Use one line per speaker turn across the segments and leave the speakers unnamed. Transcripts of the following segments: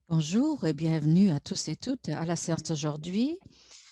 Bonjour et bienvenue à tous et toutes à la séance d'aujourd'hui.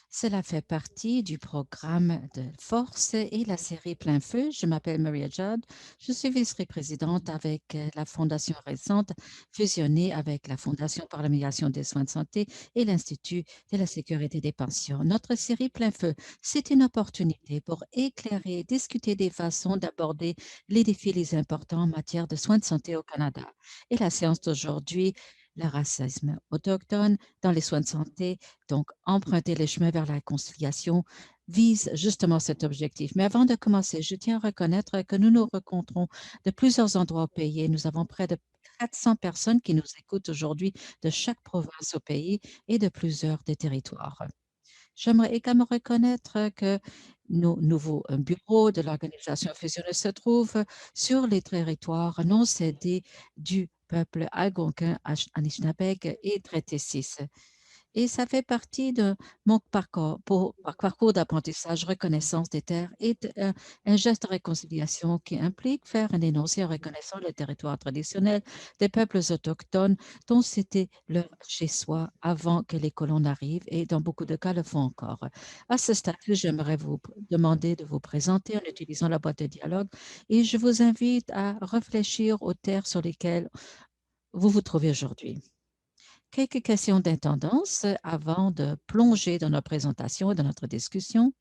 Cela fait partie du programme de Force et la série Plein Feu. Je m'appelle Maria Judd. Je suis vice-présidente avec la fondation récente fusionnée avec la Fondation pour l'amélioration des soins de santé et l'Institut de la sécurité des pensions. Notre série Plein Feu, c'est une opportunité pour éclairer et discuter des façons d'aborder les défis les importants en matière de soins de santé au Canada. Et la séance d'aujourd'hui, le racisme autochtone dans les soins de santé, donc emprunter les chemins vers la réconciliation, vise justement cet objectif. Mais avant de commencer, je tiens à reconnaître que nous nous rencontrons de plusieurs endroits au pays et nous avons près de 400 personnes qui nous écoutent aujourd'hui de chaque province au pays et de plusieurs des territoires. J'aimerais également reconnaître que nos nouveaux bureaux de l'organisation fusionnée se trouvent sur les territoires non cédés du peuple algonquin, Anishinaabe et Trétécis. Et ça fait partie de mon parcours d'apprentissage, reconnaissance des terres et un geste de réconciliation qui implique faire un énoncé en reconnaissant le territoire traditionnel des peuples autochtones dont c'était leur chez-soi avant que les colons n'arrivent et dans beaucoup de cas le font encore. À ce stade, j'aimerais vous demander de vous présenter en utilisant la boîte de dialogue et je vous invite à réfléchir aux terres sur lesquelles vous vous trouvez aujourd'hui. Quelques questions d'intendance avant de plonger dans notre présentation et dans notre discussion.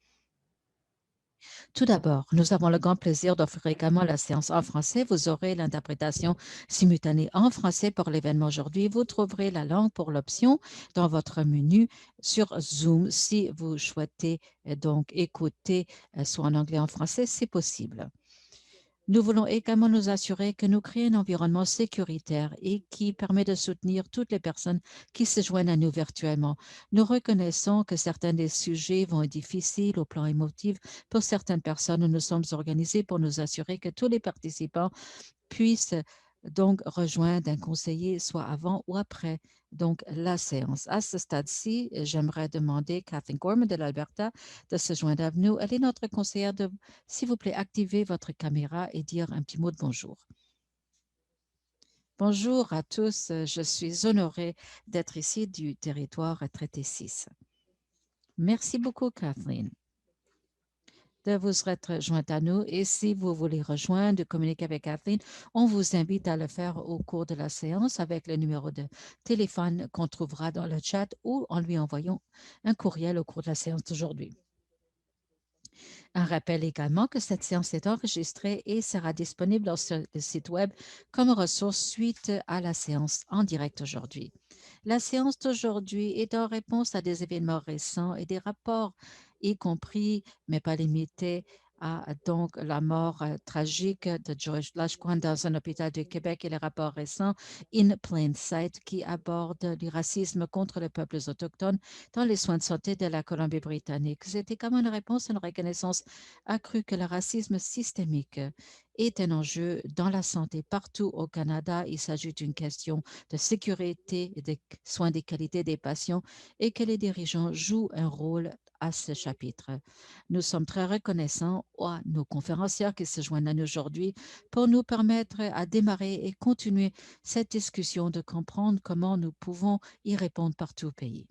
Tout d'abord, nous avons le grand plaisir d'offrir également la séance en français. Vous aurez l'interprétation simultanée en français pour l'événement aujourd'hui. Vous trouverez la langue pour l'option dans votre menu sur Zoom si vous souhaitez donc écouter soit en anglais ou en français, c'est possible. Nous voulons également nous assurer que nous créons un environnement sécuritaire et qui permet de soutenir toutes les personnes qui se joignent à nous virtuellement. Nous reconnaissons que certains des sujets vont être difficiles au plan émotif pour certaines personnes. Nous sommes organisés pour nous assurer que tous les participants puissent donc rejoindre un conseiller soit avant ou après donc la séance. À ce stade-ci, j'aimerais demander Kathleen Gorman de l'Alberta de se joindre à nous. Elle est notre conseillère de, s'il vous plaît, activer votre caméra et dire un petit mot de bonjour. Bonjour à tous, je suis honorée d'être ici du territoire traité 6. Merci beaucoup, Kathleen, de vous être jointe à nous. Et si vous voulez rejoindre, de communiquer avec Kathleen, on vous invite à le faire au cours de la séance avec le numéro de téléphone qu'on trouvera dans le chat ou en lui envoyant un courriel au cours de la séance d'aujourd'hui. Un rappel également que cette séance est enregistrée et sera disponible sur le site Web comme ressource suite à la séance en direct aujourd'hui. La séance d'aujourd'hui est en réponse à des événements récents et des rapports, y compris, mais pas limités, à donc la mort tragique de George Lashquan dans un hôpital du Québec et les rapports récents In Plain Sight qui abordent le racisme contre les peuples autochtones dans les soins de santé de la Colombie-Britannique. C'est également une réponse à une reconnaissance accrue que le racisme systémique est un enjeu dans la santé partout au Canada. Il s'agit d'une question de sécurité et des soins de qualité des patients et que les dirigeants jouent un rôle à ce chapitre. Nous sommes très reconnaissants à nos conférencières qui se joignent à nous aujourd'hui pour nous permettre à démarrer et continuer cette discussion de comprendre comment nous pouvons y répondre partout au pays.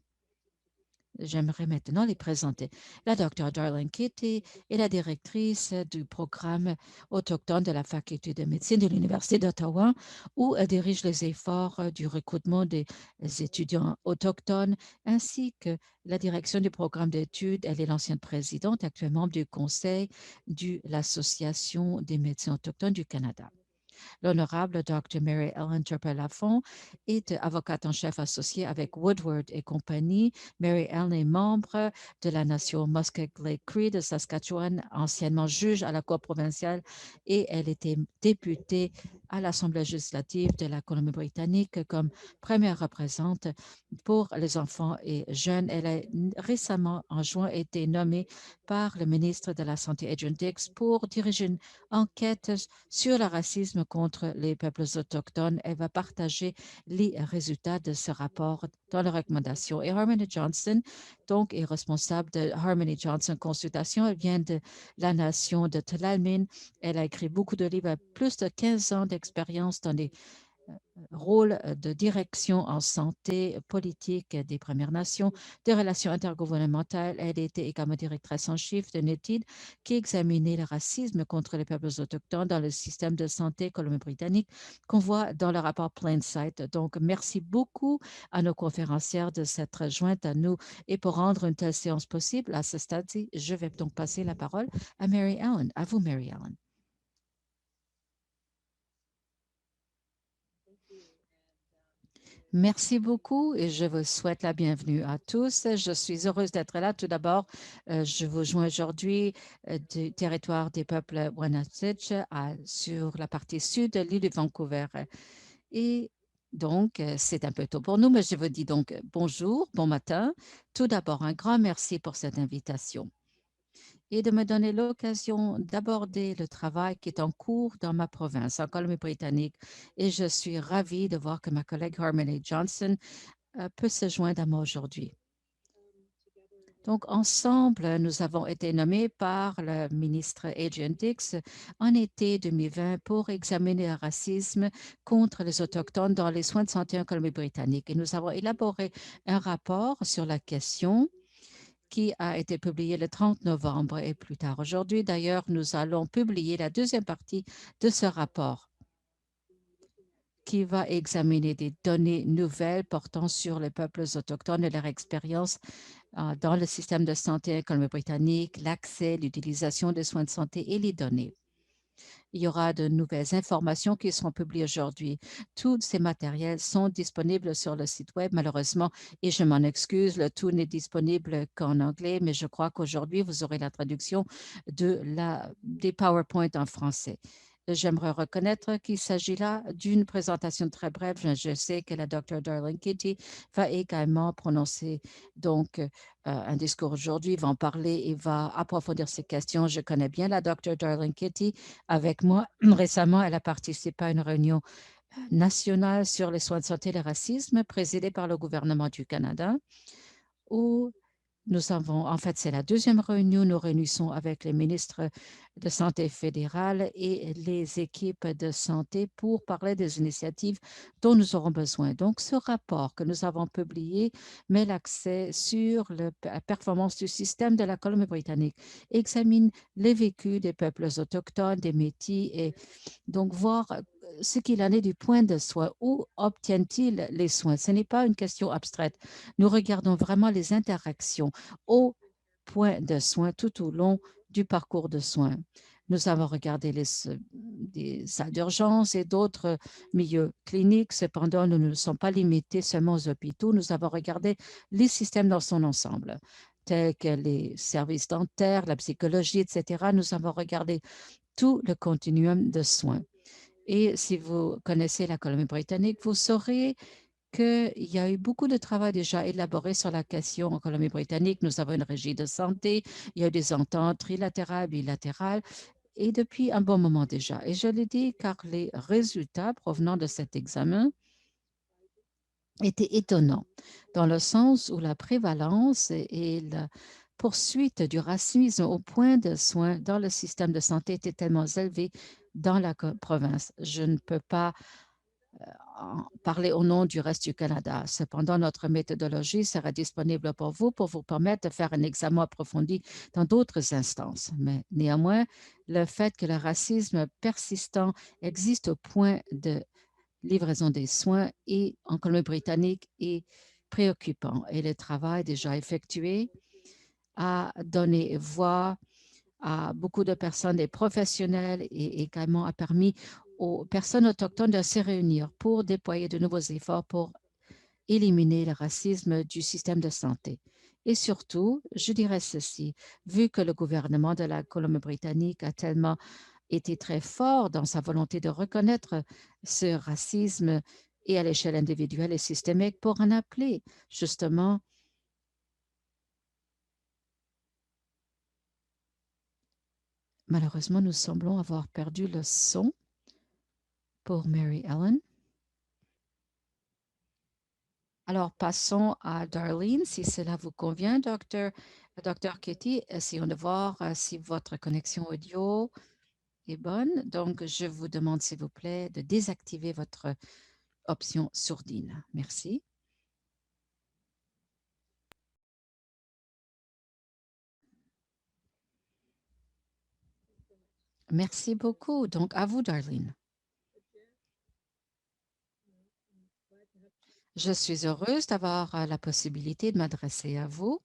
J'aimerais maintenant les présenter. La Dr. Darlene Kitty est la directrice du programme autochtone de la Faculté de médecine de l'Université d'Ottawa, où elle dirige les efforts du recrutement des étudiants autochtones, ainsi que la direction du programme d'études. Elle est l'ancienne présidente, actuellement membre du conseil de l'Association des médecins autochtones du Canada. L'honorable Dr. Mary Ellen Turpin-Lafont est avocate en chef associée avec Woodward et compagnie. Mary Ellen est membre de la nation Musqueam Cree de Saskatchewan, anciennement juge à la Cour provinciale, et elle était députée à l'Assemblée législative de la Colombie-Britannique comme première représentante pour les enfants et jeunes. Elle a récemment, en juin, été nommée par le ministre de la Santé, Adrian Dix, pour diriger une enquête sur le racisme contre les peuples autochtones. Elle va partager les résultats de ce rapport dans les recommandations. Et Harmony Johnson, donc, est responsable de Harmony Johnson Consultation. Elle vient de la nation de Tulalmin. Elle a écrit beaucoup de livres, plus de 15 ans d'expérience dans les rôle de direction en santé politique des Premières Nations, des relations intergouvernementales. Elle était également directrice en chef d'une étude qui examinait le racisme contre les peuples autochtones dans le système de santé colombie-britannique qu'on voit dans le rapport Plain Sight. Donc, merci beaucoup à nos conférencières de s'être jointes à nous et pour rendre une telle séance possible. À ce stade-ci, je vais donc passer la parole à Mary Ellen. À vous, Mary Ellen. Merci beaucoup et je vous souhaite la bienvenue à tous. Je suis heureuse d'être là. Tout d'abord, je vous joins aujourd'hui du territoire des peuples Wenatchee sur la partie sud de l'île de Vancouver. Et donc, c'est un peu tôt pour nous, mais je vous dis donc bonjour, bon matin. Tout d'abord, un grand merci pour cette invitation et de me donner l'occasion d'aborder le travail qui est en cours dans ma province, en Colombie-Britannique. Et je suis ravie de voir que ma collègue Harmony Johnson peut se joindre à moi aujourd'hui. Donc, ensemble, nous avons été nommés par le ministre Adrian Dix en été 2020 pour examiner le racisme contre les Autochtones dans les soins de santé en Colombie-Britannique. Et nous avons élaboré un rapport sur la question qui a été publié le 30 novembre et plus tard aujourd'hui. D'ailleurs, nous allons publier la deuxième partie de ce rapport qui va examiner des données nouvelles portant sur les peuples autochtones et leur expérience dans le système de santé colombie-britannique, l'accès, l'utilisation des soins de santé et les données. Il y aura de nouvelles informations qui seront publiées aujourd'hui. Tous ces matériels sont disponibles sur le site web, malheureusement, et je m'en excuse, le tout n'est disponible qu'en anglais, mais je crois qu'aujourd'hui, vous aurez la traduction des PowerPoint en français. J'aimerais reconnaître qu'il s'agit là d'une présentation très brève. Je sais que la Dr. Darlene Kitty va également prononcer donc un discours aujourd'hui, va en parler et va approfondir ces questions. Je connais bien la Dr. Darlene Kitty avec moi. Récemment, elle a participé à une réunion nationale sur les soins de santé et le racisme présidée par le gouvernement du Canada où nous avons, en fait, c'est la deuxième réunion. Nous réunissons avec les ministres de santé fédérale et les équipes de santé pour parler des initiatives dont nous aurons besoin. Donc, ce rapport que nous avons publié met l'accès sur la performance du système de la Colombie-Britannique, examine les vécus des peuples autochtones, des Métis et donc voir ce qu'il en est du point de soin. Où obtiennent-ils les soins? Ce n'est pas une question abstraite. Nous regardons vraiment les interactions au point de soin tout au long du parcours de soins. Nous avons regardé des salles d'urgence et d'autres milieux cliniques. Cependant, nous ne sommes pas limités seulement aux hôpitaux. Nous avons regardé les systèmes dans son ensemble, tels que les services dentaires, la psychologie, etc. Nous avons regardé tout le continuum de soins. Et si vous connaissez la Colombie-Britannique, vous saurez qu'il y a eu beaucoup de travail déjà élaboré sur la question en Colombie-Britannique. Nous avons une régie de santé, il y a eu des ententes trilatérales, bilatérales, et depuis un bon moment déjà. Et je l'ai dit car les résultats provenant de cet examen étaient étonnants, dans le sens où la prévalence et la poursuite du racisme au point de soins dans le système de santé était tellement élevée dans la province. Je ne peux pas parler au nom du reste du Canada. Cependant, notre méthodologie sera disponible pour vous permettre de faire un examen approfondi dans d'autres instances. Mais néanmoins, le fait que le racisme persistant existe au point de livraison des soins et en Colombie-Britannique est préoccupant. Et le travail déjà effectué a donné voix à beaucoup de personnes, des professionnels, et également a permis aux personnes autochtones de se réunir pour déployer de nouveaux efforts pour éliminer le racisme du système de santé. Et surtout, je dirais ceci, vu que le gouvernement de la Colombie-Britannique a tellement été très fort dans sa volonté de reconnaître ce racisme et à l'échelle individuelle et systémique pour en appeler justement. Malheureusement, nous semblons avoir perdu le son pour Mary Ellen. Alors, passons à Darlene, si cela vous convient, Dr. Kitty. Essayons de voir si votre connexion audio est bonne. Donc, je vous demande, s'il vous plaît, de désactiver votre option sourdine. Merci. Merci beaucoup. Donc, à vous, Darlene. Je suis heureuse d'avoir la possibilité de m'adresser à vous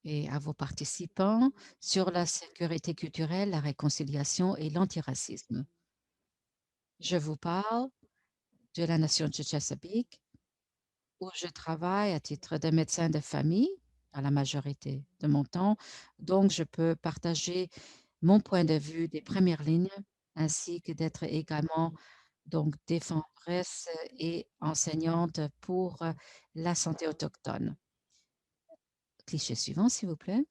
et à vos participants sur la sécurité culturelle, la réconciliation et l'antiracisme. Je vous parle de la nation de Chesapeake, où je travaille à titre de médecin de famille à la majorité de mon temps. Donc, je peux partager mon point de vue des premières lignes, ainsi que d'être également donc défendresse et enseignante pour la santé autochtone. Cliché suivant, s'il vous plaît.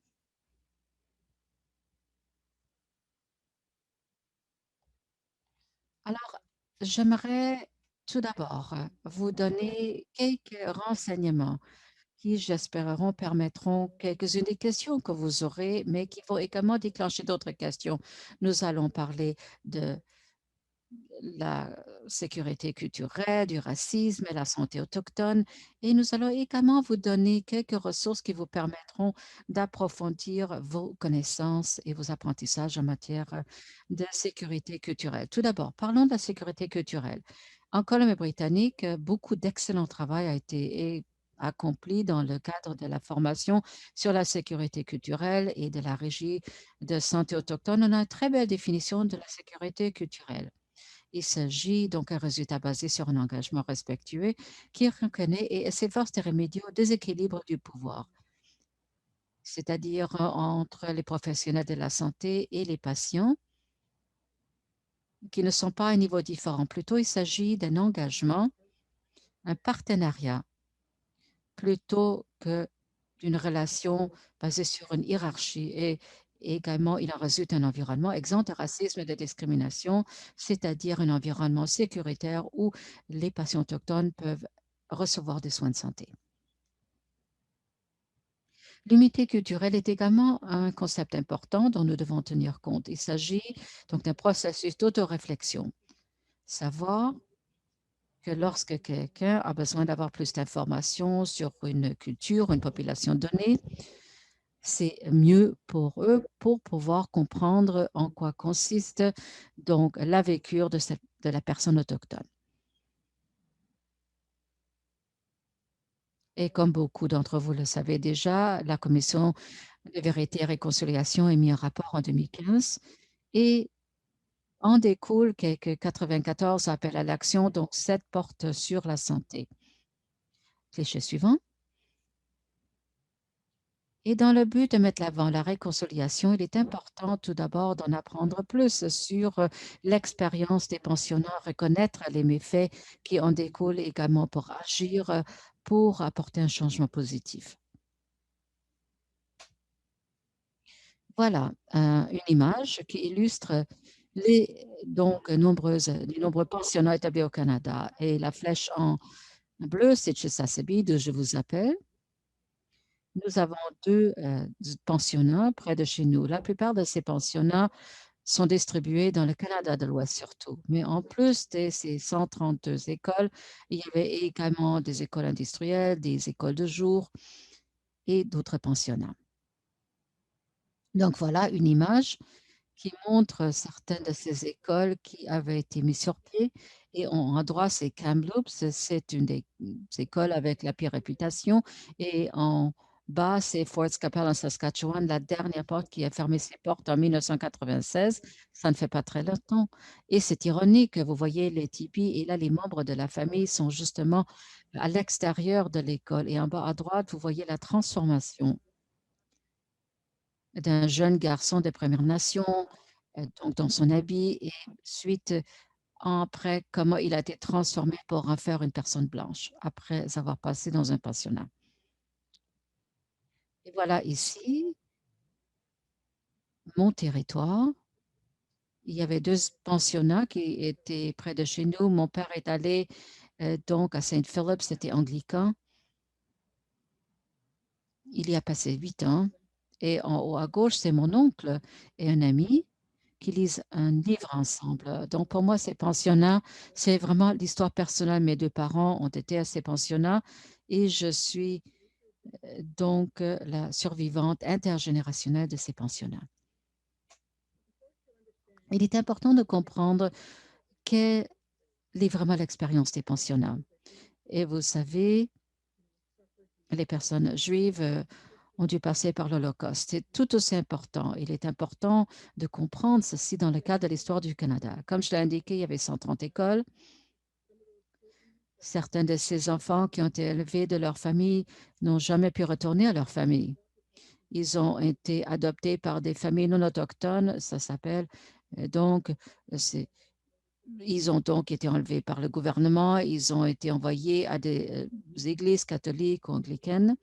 Alors, j'aimerais tout d'abord vous donner quelques renseignements qui, j'espéreront, permettront quelques-unes des questions que vous aurez, mais qui vont également déclencher d'autres questions. Nous allons parler de la sécurité culturelle, du racisme et la santé autochtone. Et nous allons également vous donner quelques ressources qui vous permettront d'approfondir vos connaissances et vos apprentissages en matière de sécurité culturelle. Tout d'abord, parlons de la sécurité culturelle. En Colombie-Britannique, beaucoup d'excellent travail a été accompli dans le cadre de la formation sur la sécurité culturelle et de la régie de santé autochtone. On a une très belle définition de la sécurité culturelle. Il s'agit donc d'un résultat basé sur un engagement respectueux qui reconnaît et s'efforce de remédier au déséquilibre du pouvoir, c'est-à-dire entre les professionnels de la santé et les patients, qui ne sont pas à un niveau différent. Plutôt, il s'agit d'un engagement, un partenariat, plutôt que d'une relation basée sur une hiérarchie. Et également, il en résulte un environnement exempt de racisme et de discrimination, c'est-à-dire un environnement sécuritaire où les patients autochtones peuvent recevoir des soins de santé. L'unité culturelle est également un concept important dont nous devons tenir compte. Il s'agit donc d'un processus d'autoréflexion. Savoir que lorsque quelqu'un a besoin d'avoir plus d'informations sur une culture, une population donnée, c'est mieux pour eux pour pouvoir comprendre en quoi consiste donc la vécure de la personne autochtone. Et comme beaucoup d'entre vous le savez déjà, la Commission de vérité et réconciliation a émis un rapport en 2015 et en découle quelques 94 appels à l'action, dont 7 portent sur la santé. Cliché suivant. Et dans le but de mettre l'avant la réconciliation, il est important tout d'abord d'en apprendre plus sur l'expérience des pensionnats, reconnaître les méfaits qui en découlent également pour agir, pour apporter un changement positif. Voilà une image qui illustre les nombreux pensionnats établis au Canada. Et la flèche en bleu, c'est Chesapeake, d'où je vous appelle. Nous avons deux pensionnats près de chez nous. La plupart de ces pensionnats sont distribués dans le Canada de l'Ouest surtout. Mais en plus de ces 132 écoles, il y avait également des écoles industrielles, des écoles de jour et d'autres pensionnats. Donc voilà une image qui montre certaines de ces écoles qui avaient été mises sur pied. Et en endroit, c'est Kamloops, c'est une des écoles avec la pire réputation. Et en bas, c'est Fort Scapel en Saskatchewan, la dernière porte qui a fermé ses portes en 1996. Ça ne fait pas très longtemps. Et c'est ironique, vous voyez les tipis, et là, les membres de la famille sont justement à l'extérieur de l'école. Et en bas à droite, vous voyez la transformation d'un jeune garçon des Premières Nations, donc dans son habit, et suite, après, comment il a été transformé pour en faire une personne blanche, après avoir passé dans un pensionnat. Et voilà ici, mon territoire. Il y avait 2 pensionnats qui étaient près de chez nous. Mon père est allé, donc à Saint Philip, c'était anglican. Il y a passé 8 ans et en haut à gauche, c'est mon oncle et un ami qui lisent un livre ensemble. Donc, pour moi, ces pensionnats, c'est vraiment l'histoire personnelle. Mes deux parents ont été à ces pensionnats et je suis donc la survivante intergénérationnelle de ces pensionnats. Il est important de comprendre quelle est vraiment l'expérience des pensionnats. Et vous savez, les personnes juives ont dû passer par l'Holocauste. C'est tout aussi important. Il est important de comprendre ceci dans le cadre de l'histoire du Canada. Comme je l'ai indiqué, il y avait 130 écoles. Certains de ces enfants qui ont été élevés de leur famille n'ont jamais pu retourner à leur famille. Ils ont été adoptés par des familles non autochtones, ça s'appelle. Donc, ils ont donc été enlevés par le gouvernement. Ils ont été envoyés à des églises catholiques ou anglicaines.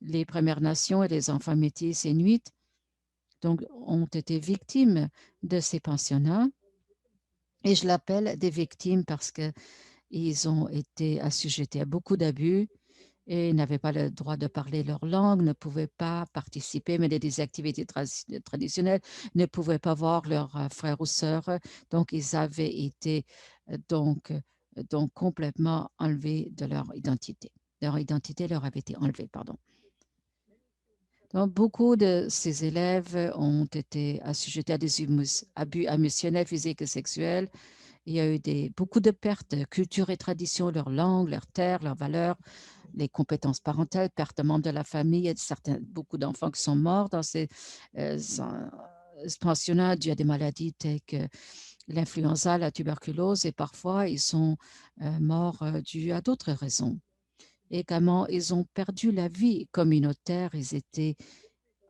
Les Premières Nations et les enfants métis inuits donc, ont été victimes de ces pensionnats. Et je l'appelle des victimes parce qu'ils ont été assujettis à beaucoup d'abus et n'avaient pas le droit de parler leur langue, ne pouvaient pas participer mais des activités traditionnelles, ne pouvaient pas voir leurs frères ou sœurs. Donc, ils avaient été donc complètement enlevés de leur identité. Leur identité leur avait été enlevée, pardon. Donc, beaucoup de ces élèves ont été assujettis à des abus émotionnels, physiques et sexuels. Il y a eu beaucoup de pertes de culture et tradition, leur langue, leur terre, leurs valeurs, les compétences parentales, perte de membres de la famille. Il y a beaucoup d'enfants qui sont morts dans ces pensionnats dû à des maladies telles que l'influenza, la tuberculose, et parfois ils sont morts dû à d'autres raisons. Également, ils ont perdu la vie communautaire, ils étaient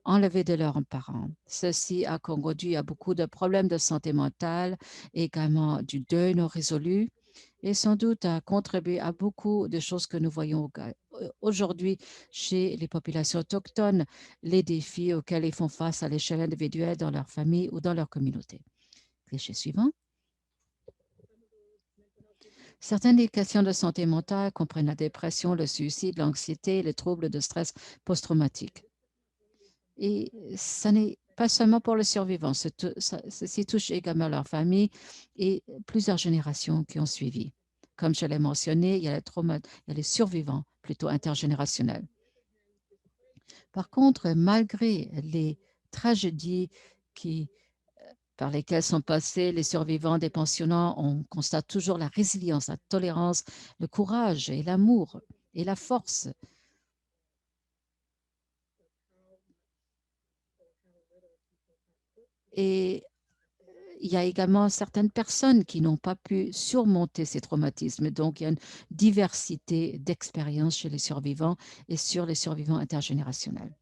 enlevés de leurs parents. Ceci a conduit à beaucoup de problèmes de santé mentale, également du deuil non résolu, et sans doute a contribué à beaucoup de choses que nous voyons aujourd'hui chez les populations autochtones, les défis auxquels ils font face à l'échelle individuelle dans leur famille ou dans leur communauté. Cliché suivant. Certaines des questions de santé mentale comprennent la dépression, le suicide, l'anxiété, les troubles de stress post-traumatique. Et ce n'est pas seulement pour les survivants, ceci touche également leur famille et plusieurs générations qui ont suivi. Comme je l'ai mentionné, il y a les survivants plutôt intergénérationnels. Par contre, malgré les tragédies par lesquelles sont passés les survivants des pensionnats, on constate toujours la résilience, la tolérance, le courage et l'amour et la force. Et il y a également certaines personnes qui n'ont pas pu surmonter ces traumatismes. Donc, il y a une diversité d'expériences chez les survivants et sur les survivants intergénérationnels.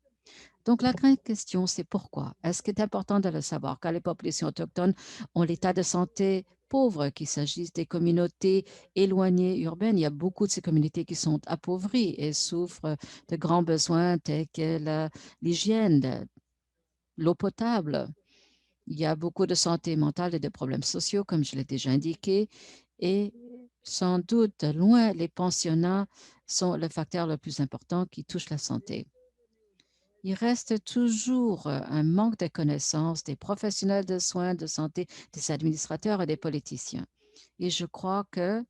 Donc, la grande question, c'est pourquoi? Est-ce qu'il est important de le savoir? Car les populations autochtones ont l'état de santé pauvre, qu'il s'agisse des communautés éloignées urbaines. Il y a beaucoup de ces communautés qui sont appauvries et souffrent de grands besoins tels que l'hygiène, l'eau potable. Il y a beaucoup de santé mentale et de problèmes sociaux, comme je l'ai déjà indiqué, et sans doute, loin, les pensionnats sont le facteur le plus important qui touche la santé. Il reste toujours un manque de connaissances des professionnels de soins de santé, des administrateurs et des politiciens. Et je crois que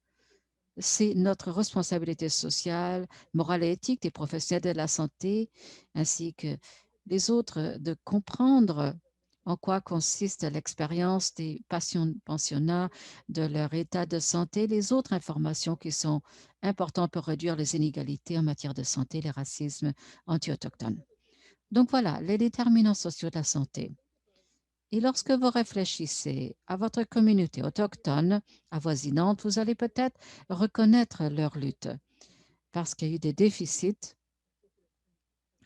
c'est notre responsabilité sociale, morale et éthique des professionnels de la santé, ainsi que les autres, de comprendre en quoi consiste l'expérience des pensionnats, de leur état de santé, les autres informations qui sont importantes pour réduire les inégalités en matière de santé, les racismes anti-autochtones. Donc voilà, les déterminants sociaux de la santé. Et lorsque vous réfléchissez à votre communauté autochtone avoisinante, vous allez peut-être reconnaître leur lutte parce qu'il y a eu des déficits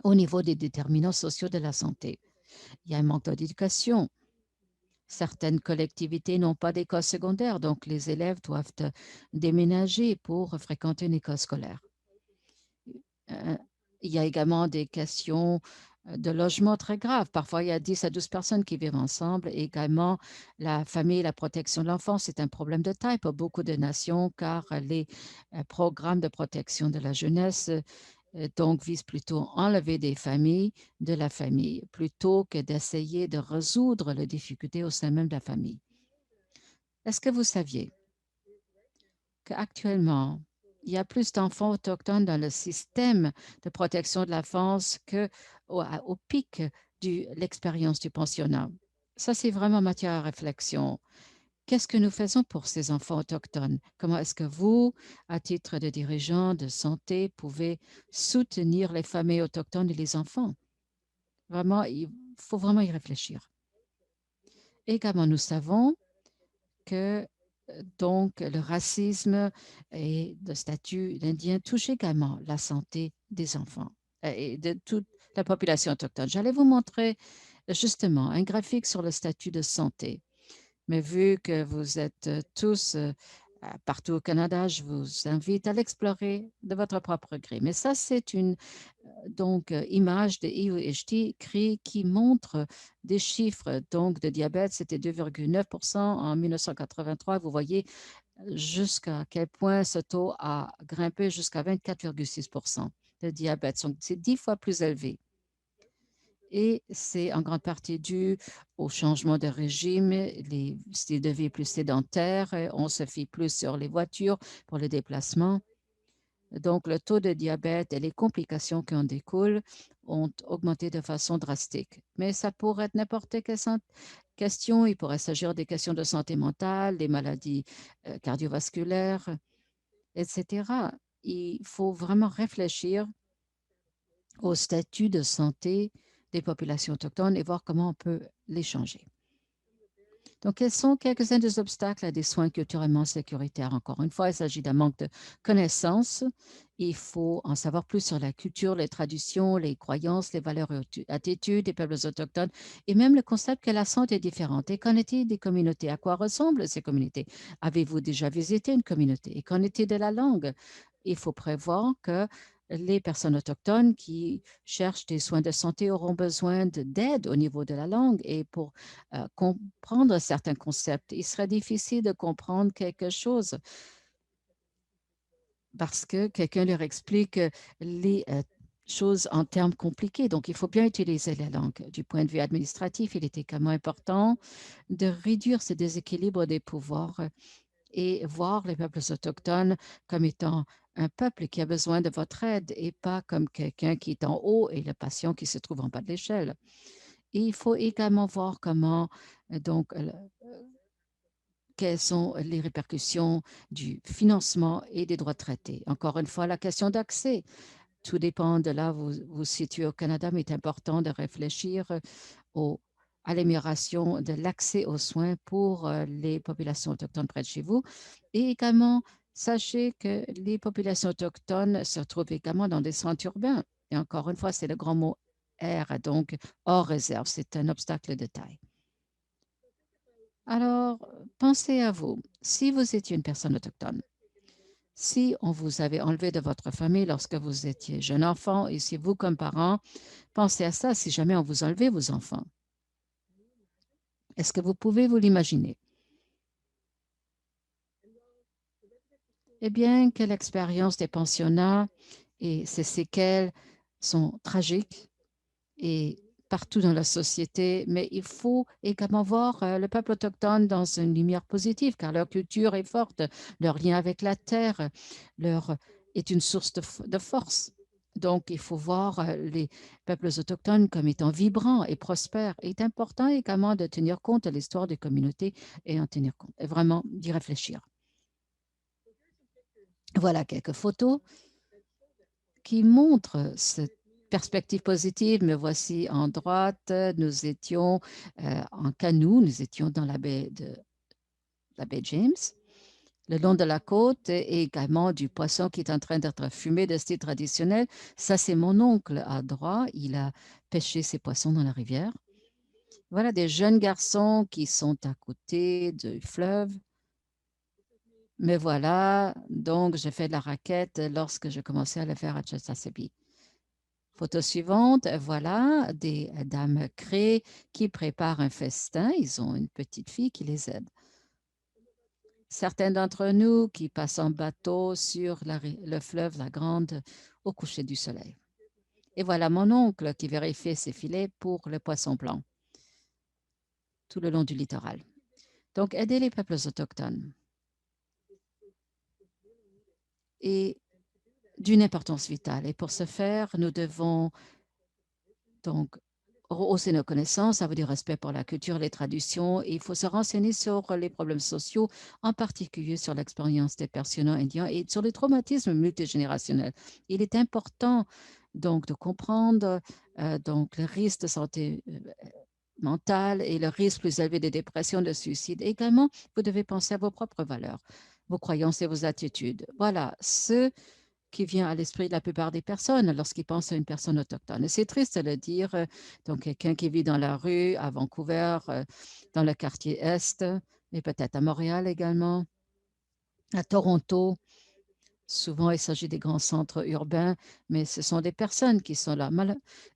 au niveau des déterminants sociaux de la santé. Il y a un manque d'éducation. Certaines collectivités n'ont pas d'école secondaire, donc les élèves doivent déménager pour fréquenter une école scolaire. Il y a également des questions de logement très graves. Parfois, il y a 10 à 12 personnes qui vivent ensemble. Et également, la famille et la protection de l'enfance, c'est un problème de taille pour beaucoup de nations car les programmes de protection de la jeunesse donc vise plutôt à enlever des familles de la famille plutôt que d'essayer de résoudre les difficultés au sein même de la famille. Est-ce que vous saviez qu'actuellement, il y a plus d'enfants autochtones dans le système de protection de l'enfance qu'au pic de l'expérience du pensionnat? Ça, c'est vraiment matière à réflexion. Qu'est-ce que nous faisons pour ces enfants autochtones? Comment est-ce que vous, à titre de dirigeant de santé, pouvez soutenir les familles autochtones et les enfants? Vraiment, il faut vraiment y réfléchir. Également, nous savons que donc le racisme et le statut d'Indien touche également la santé des enfants et de toute la population autochtone. J'allais vous montrer justement un graphique sur le statut de santé. Mais vu que vous êtes tous partout au Canada, je vous invite à l'explorer de votre propre gré. Mais ça, c'est une image de EUHD qui montre des chiffres donc de diabète. C'était 2,9% en 1983. Vous voyez jusqu'à quel point ce taux a grimpé jusqu'à 24,6% de diabète. Donc, c'est 10 fois plus élevé. Et c'est en grande partie dû au changement de régime, les styles de vie plus sédentaires, on se fie plus sur les voitures pour les déplacements. Donc, le taux de diabète et les complications qui en découlent ont augmenté de façon drastique. Mais ça pourrait être n'importe quelle question. Il pourrait s'agir des questions de santé mentale, des maladies cardiovasculaires, etc. Il faut vraiment réfléchir au statut de santé des populations autochtones et voir comment on peut les changer. Donc, quels sont quelques-uns des obstacles à des soins culturellement sécuritaires? Encore une fois, il s'agit d'un manque de connaissances. Il faut en savoir plus sur la culture, les traditions, les croyances, les valeurs et attitudes des peuples autochtones et même le concept que la santé est différente. Et qu'en est-il des communautés? À quoi ressemblent ces communautés? Avez-vous déjà visité une communauté? Et qu'en est-il de la langue? Il faut prévoir que les personnes autochtones qui cherchent des soins de santé auront besoin d'aide au niveau de la langue et pour comprendre certains concepts. Il serait difficile de comprendre quelque chose parce que quelqu'un leur explique les choses en termes compliqués. Donc, il faut bien utiliser la langue. Du point de vue administratif, il est également important de réduire ce déséquilibre des pouvoirs et voir les peuples autochtones comme étant un peuple qui a besoin de votre aide et pas comme quelqu'un qui est en haut et le patient qui se trouve en bas de l'échelle. Et il faut également voir comment, donc, quelles sont les répercussions du financement et des droits de traité. Encore une fois, la question d'accès. Tout dépend de là où vous vous situez au Canada, mais il est important de réfléchir au, à l'amélioration de l'accès aux soins pour les populations autochtones près de chez vous. Et également, sachez que les populations autochtones se trouvent également dans des centres urbains. Et encore une fois, c'est le grand mot R, donc hors réserve. C'est un obstacle de taille. Alors, pensez à vous. Si vous étiez une personne autochtone, si on vous avait enlevé de votre famille lorsque vous étiez jeune enfant, et si vous, comme parent, pensez à ça si jamais on vous enlevait vos enfants. Est-ce que vous pouvez vous l'imaginer? Eh bien, que l'expérience des pensionnats et ses séquelles sont tragiques et partout dans la société, mais il faut également voir le peuple autochtone dans une lumière positive, car leur culture est forte, leur lien avec la terre leur est une source de force. Donc, il faut voir les peuples autochtones comme étant vibrants et prospères. Il est important également de tenir compte de l'histoire des communautés et en tenir compte, et vraiment d'y réfléchir. Voilà quelques photos qui montrent cette perspective positive. Me voici en droite. Nous étions en canot, nous étions dans la baie James, le long de la côte et également du poisson qui est en train d'être fumé de style traditionnel. Ça, c'est mon oncle à droite. Il a pêché ses poissons dans la rivière. Voilà des jeunes garçons qui sont à côté du fleuve. Mais voilà, donc j'ai fait de la raquette lorsque je commençais à le faire à Chesapeake. Photo suivante, voilà des dames crées qui préparent un festin. Ils ont une petite fille qui les aide. certains d'entre nous qui passent en bateau sur le fleuve La Grande au coucher du soleil. Et voilà mon oncle qui vérifiait ses filets pour le poisson blanc tout le long du littoral. Donc, aider les peuples autochtones est d'une importance vitale. Et pour ce faire, nous devons donc rehausser nos connaissances, avoir du respect pour la culture, les traditions. Et il faut se renseigner sur les problèmes sociaux, en particulier sur l'expérience des personnes indiens et sur les traumatismes multigénérationnels. Il est important donc de comprendre donc le risque de santé mentale et le risque plus élevé de dépression, de suicide. Également, vous devez penser à vos propres valeurs, vos croyances et vos attitudes. Voilà ce qui vient à l'esprit de la plupart des personnes lorsqu'ils pensent à une personne autochtone. C'est triste de le dire, donc quelqu'un qui vit dans la rue à Vancouver, dans le quartier Est, et peut-être à Montréal également, à Toronto. Souvent, il s'agit des grands centres urbains, mais ce sont des personnes qui sont là.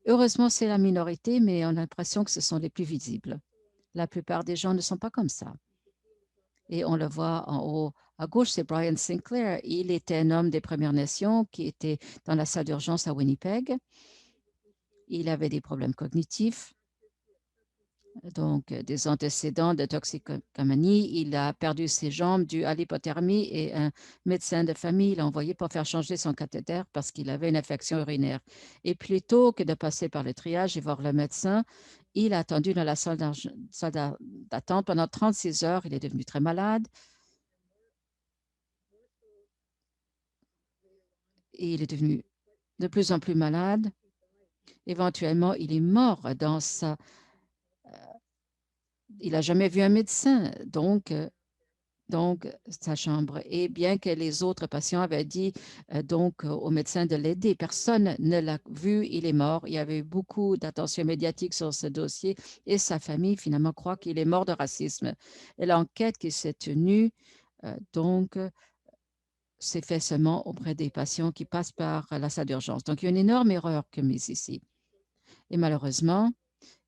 Heureusement, c'est la minorité, mais on a l'impression que ce sont les plus visibles. La plupart des gens ne sont pas comme ça. Et on le voit en haut à gauche, c'est Brian Sinclair. Il était un homme des Premières Nations qui était dans la salle d'urgence à Winnipeg. Il avait des problèmes cognitifs, donc des antécédents de toxicomanie. Il a perdu ses jambes dû à l'hypothermie et un médecin de famille l'a envoyé pour faire changer son cathéter parce qu'il avait une infection urinaire. Et plutôt que de passer par le triage et voir le médecin, il a attendu dans la salle d'attente pendant 36 heures. Il est devenu très malade. Et il est devenu de plus en plus malade. Éventuellement, il est mort dans il n'a jamais vu un médecin, donc sa chambre. Et bien que les autres patients avaient dit donc au médecin de l'aider, personne ne l'a vu, il est mort. Il y avait eu beaucoup d'attention médiatique sur ce dossier et sa famille finalement croit qu'il est mort de racisme. Et l'enquête qui s'est tenue, donc, s'est fait seulement auprès des patients qui passent par la salle d'urgence. Donc, il y a une énorme erreur commise ici. Et malheureusement,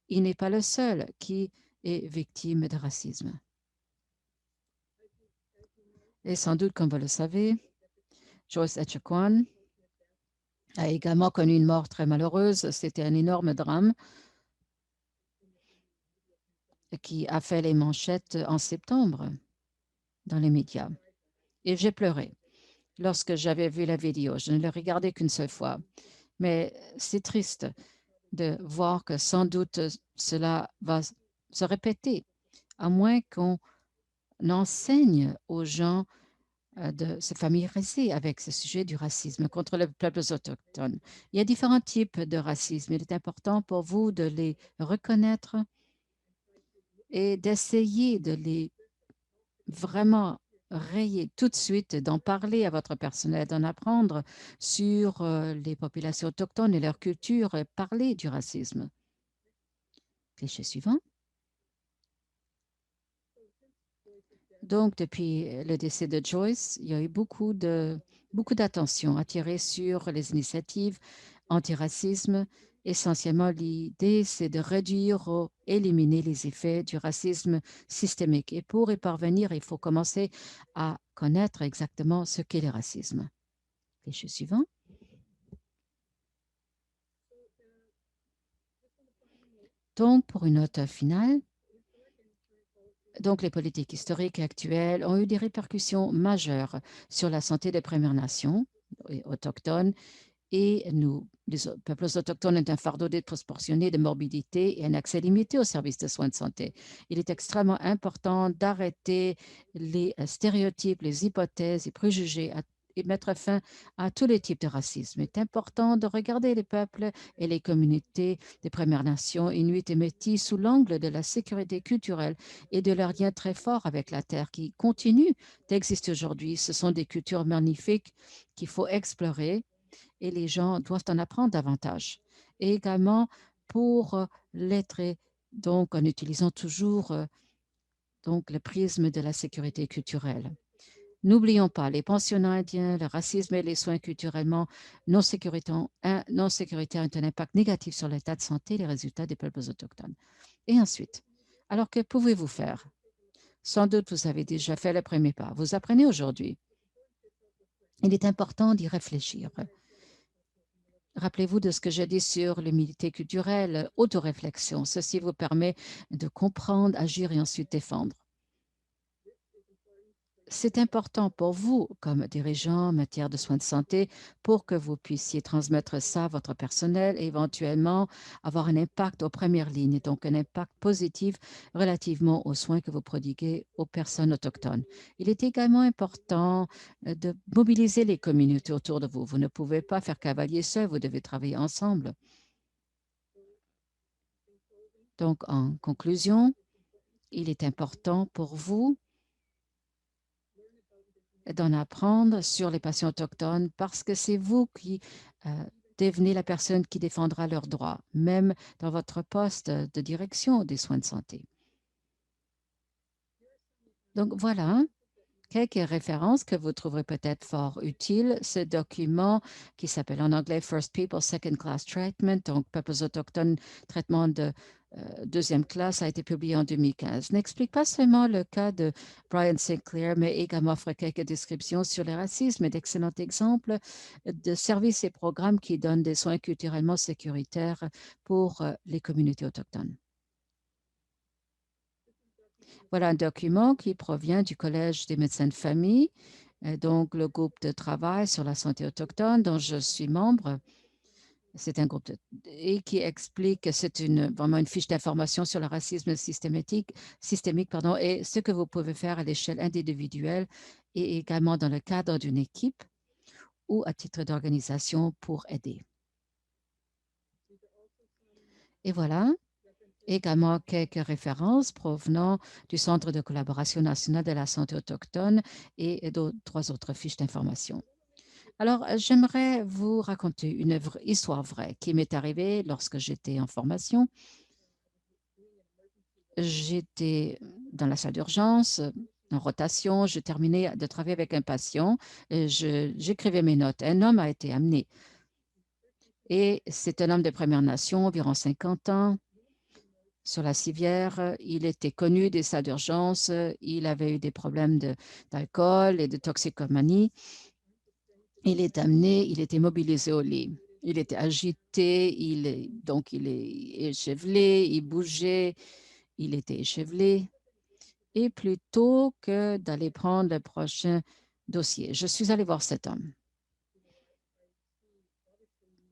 il n'est pas le seul qui est victime de racisme. Et sans doute, comme vous le savez, Joyce Echaquan a également connu une mort très malheureuse. C'était un énorme drame qui a fait les manchettes en septembre dans les médias. Et j'ai pleuré lorsque j'avais vu la vidéo. Je ne l'ai regardée qu'une seule fois. Mais c'est triste de voir que sans doute cela va se répéter, à moins qu'on enseigne aux gens de se familiariser avec ce sujet du racisme contre les peuples autochtones. Il y a différents types de racisme. Il est important pour vous de les reconnaître et d'essayer de les vraiment rayer tout de suite, d'en parler à votre personnel, d'en apprendre sur les populations autochtones et leur culture, parler du racisme. Cliché suivant. Donc, depuis le décès de Joyce, il y a eu beaucoup d'attention attirée sur les initiatives antiracisme. Essentiellement, l'idée, c'est de réduire ou éliminer les effets du racisme systémique. Et pour y parvenir, il faut commencer à connaître exactement ce qu'est le racisme. Cliché suivant. Donc, pour une note finale, donc, les politiques historiques actuelles ont eu des répercussions majeures sur la santé des Premières Nations et autochtones. Et nous, les peuples autochtones, ont un fardeau disproportionné de morbidité et un accès limité aux services de soins de santé. Il est extrêmement important d'arrêter les stéréotypes, les hypothèses et préjugés et mettre fin à tous les types de racisme. Il est important de regarder les peuples et les communautés des Premières Nations, Inuits et Métis, sous l'angle de la sécurité culturelle et de leur lien très fort avec la Terre qui continue d'exister aujourd'hui. Ce sont des cultures magnifiques qu'il faut explorer et les gens doivent en apprendre davantage. Et également pour l'être, donc en utilisant toujours donc le prisme de la sécurité culturelle. N'oublions pas les pensionnats indiens, le racisme et les soins culturellement non sécuritaires ont un impact négatif sur l'état de santé et les résultats des peuples autochtones. Et ensuite, alors que pouvez-vous faire? Sans doute, vous avez déjà fait le premier pas. Vous apprenez aujourd'hui. Il est important d'y réfléchir. Rappelez-vous de ce que j'ai dit sur l'humilité culturelle, autoréflexion. Ceci vous permet de comprendre, agir et ensuite défendre. C'est important pour vous, comme dirigeant en matière de soins de santé, pour que vous puissiez transmettre ça à votre personnel et éventuellement avoir un impact aux premières lignes, donc un impact positif relativement aux soins que vous prodiguez aux personnes autochtones. Il est également important de mobiliser les communautés autour de vous. Vous ne pouvez pas faire cavalier seul, vous devez travailler ensemble. Donc, en conclusion, il est important pour vous d'en apprendre sur les patients autochtones parce que c'est vous qui devenez la personne qui défendra leurs droits, même dans votre poste de direction des soins de santé. Donc voilà quelques références que vous trouverez peut-être fort utiles. Ce document qui s'appelle en anglais First People, Second Class Treatment, donc peuples autochtones, traitement de deuxième classe, a été publié en 2015. N'explique pas seulement le cas de Brian Sinclair, mais également offre quelques descriptions sur le racisme et d'excellents exemples de services et programmes qui donnent des soins culturellement sécuritaires pour les communautés autochtones. Voilà un document qui provient du Collège des médecins de famille, donc le groupe de travail sur la santé autochtone dont je suis membre. C'est un groupe et qui explique que c'est vraiment une fiche d'information sur le racisme systémique pardon, et ce que vous pouvez faire à l'échelle individuelle et également dans le cadre d'une équipe ou à titre d'organisation pour aider. Et voilà, également quelques références provenant du Centre de collaboration nationale de la santé autochtone et trois autres fiches d'information. Alors, j'aimerais vous raconter une histoire vraie qui m'est arrivée lorsque j'étais en formation. J'étais dans la salle d'urgence, en rotation, je terminais de travailler avec un patient, j'écrivais mes notes. Un homme a été amené et c'est un homme de Première Nation, environ 50 ans, sur la civière. Il était connu des salles d'urgence, il avait eu des problèmes d'alcool et de toxicomanie. Il est amené, il était mobilisé au lit. Il était agité, donc il est échevelé, il bougeait, il était échevelé. Et plutôt que d'aller prendre le prochain dossier, je suis allée voir cet homme.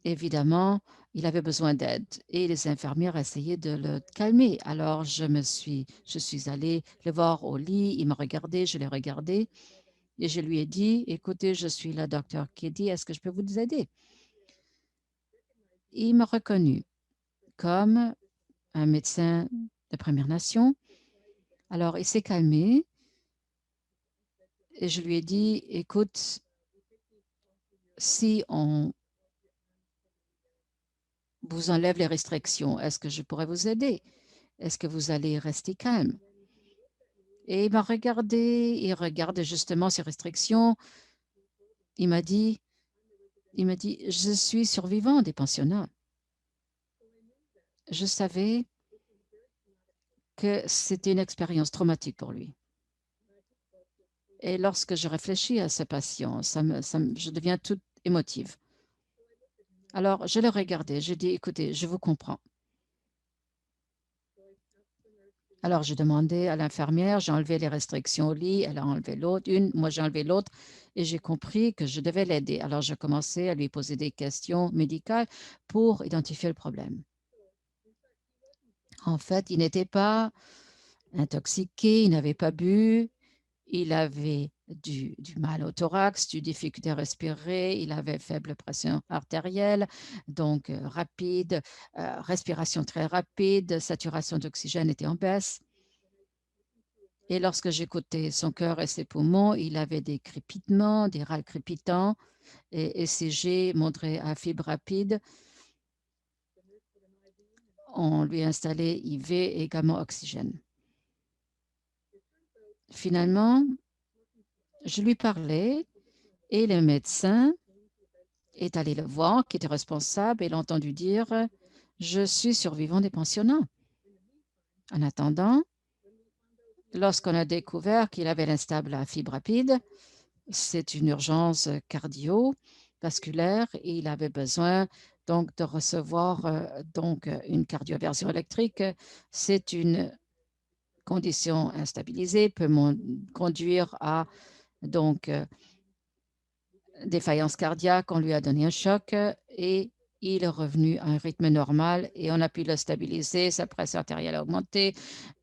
Évidemment, il avait besoin d'aide et les infirmières essayaient de le calmer. Alors, je suis allée le voir au lit, il me regardait, je l'ai regardé et je lui ai dit, écoutez, je suis le docteur Keddy, est-ce que je peux vous aider? Il m'a reconnu comme un médecin de Première Nation. Alors, il s'est calmé et je lui ai dit, écoute, si on vous enlève les restrictions, est-ce que je pourrais vous aider? Est-ce que vous allez rester calme? Et il m'a regardé, il regarde justement ces restrictions. Il m'a dit, je suis survivant des pensionnats. Je savais que c'était une expérience traumatique pour lui. Et lorsque je réfléchis à ce patient, je deviens toute émotive. Alors, je le regardais, je dis, écoutez, je vous comprends. Alors, j'ai demandé à l'infirmière, j'ai enlevé les restrictions au lit, elle a enlevé l'autre, moi j'ai enlevé l'autre, et j'ai compris que je devais l'aider. Alors, je commençais à lui poser des questions médicales pour identifier le problème. En fait, il n'était pas intoxiqué, il n'avait pas bu, il avait du mal au thorax, du difficulté à respirer, il avait faible pression artérielle, donc rapide, respiration très rapide, saturation d'oxygène était en baisse. Et lorsque j'écoutais son cœur et ses poumons, il avait des crépitements, des râles crépitants, et ECG montrait à fibre rapide. On lui a installé IV et également oxygène. Finalement, je lui parlais et le médecin est allé le voir, qui était responsable, et l'a entendu dire « Je suis survivant des pensionnats ». En attendant, lorsqu'on a découvert qu'il avait l'instable à fibre rapide, c'est une urgence cardiovasculaire et il avait besoin donc de recevoir une cardioversion électrique. C'est une condition instabilisée, peut conduire à donc défaillance cardiaque. On lui a donné un choc et il est revenu à un rythme normal et on a pu le stabiliser. Sa pression artérielle a augmenté,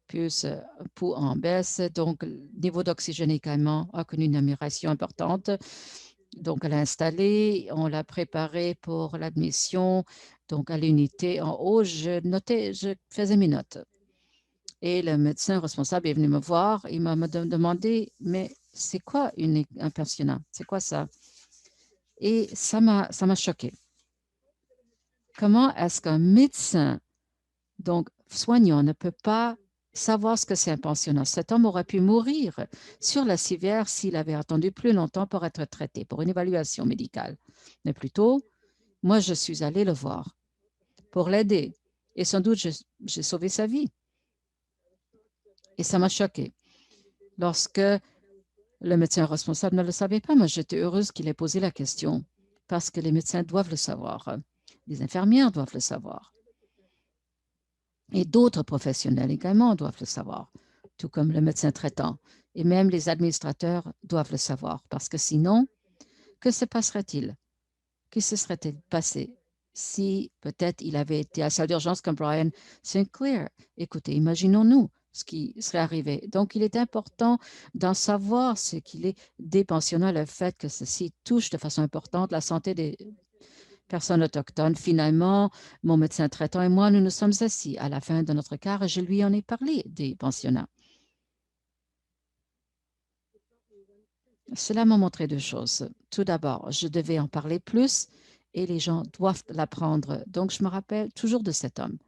plus pouls en baisse. Donc, le niveau d'oxygène également a connu une amélioration importante. Donc, elle l'a installé, on l'a préparé pour l'admission donc à l'unité en haut. Je notais, je faisais mes notes. Et le médecin responsable est venu me voir. Il m'a demandé, mais c'est quoi un pensionnat? C'est quoi ça? Et ça m'a choqué. Comment est-ce qu'un médecin, donc soignant, ne peut pas savoir ce que c'est un pensionnat? Cet homme aurait pu mourir sur la civière s'il avait attendu plus longtemps pour être traité, pour une évaluation médicale. Mais plutôt, moi, je suis allée le voir pour l'aider. Et sans doute, j'ai sauvé sa vie. Et ça m'a choqué. Lorsque le médecin responsable ne le savait pas, moi, j'étais heureuse qu'il ait posé la question parce que les médecins doivent le savoir. Les infirmières doivent le savoir. Et d'autres professionnels également doivent le savoir, tout comme le médecin traitant. Et même les administrateurs doivent le savoir, parce que sinon, que se passerait-il? Que se serait-il passé si peut-être il avait été à la salle d'urgence comme Brian Sinclair? Écoutez, imaginons-nous ce qui serait arrivé. Donc, il est important d'en savoir ce qu'il est des pensionnats, le fait que ceci touche de façon importante la santé des personnes autochtones. Finalement, mon médecin traitant et moi, nous nous sommes assis à la fin de notre quart et je lui en ai parlé des pensionnats. Cela m'a montré deux choses. Tout d'abord, je devais en parler plus et les gens doivent l'apprendre. Donc, je me rappelle toujours de cet homme.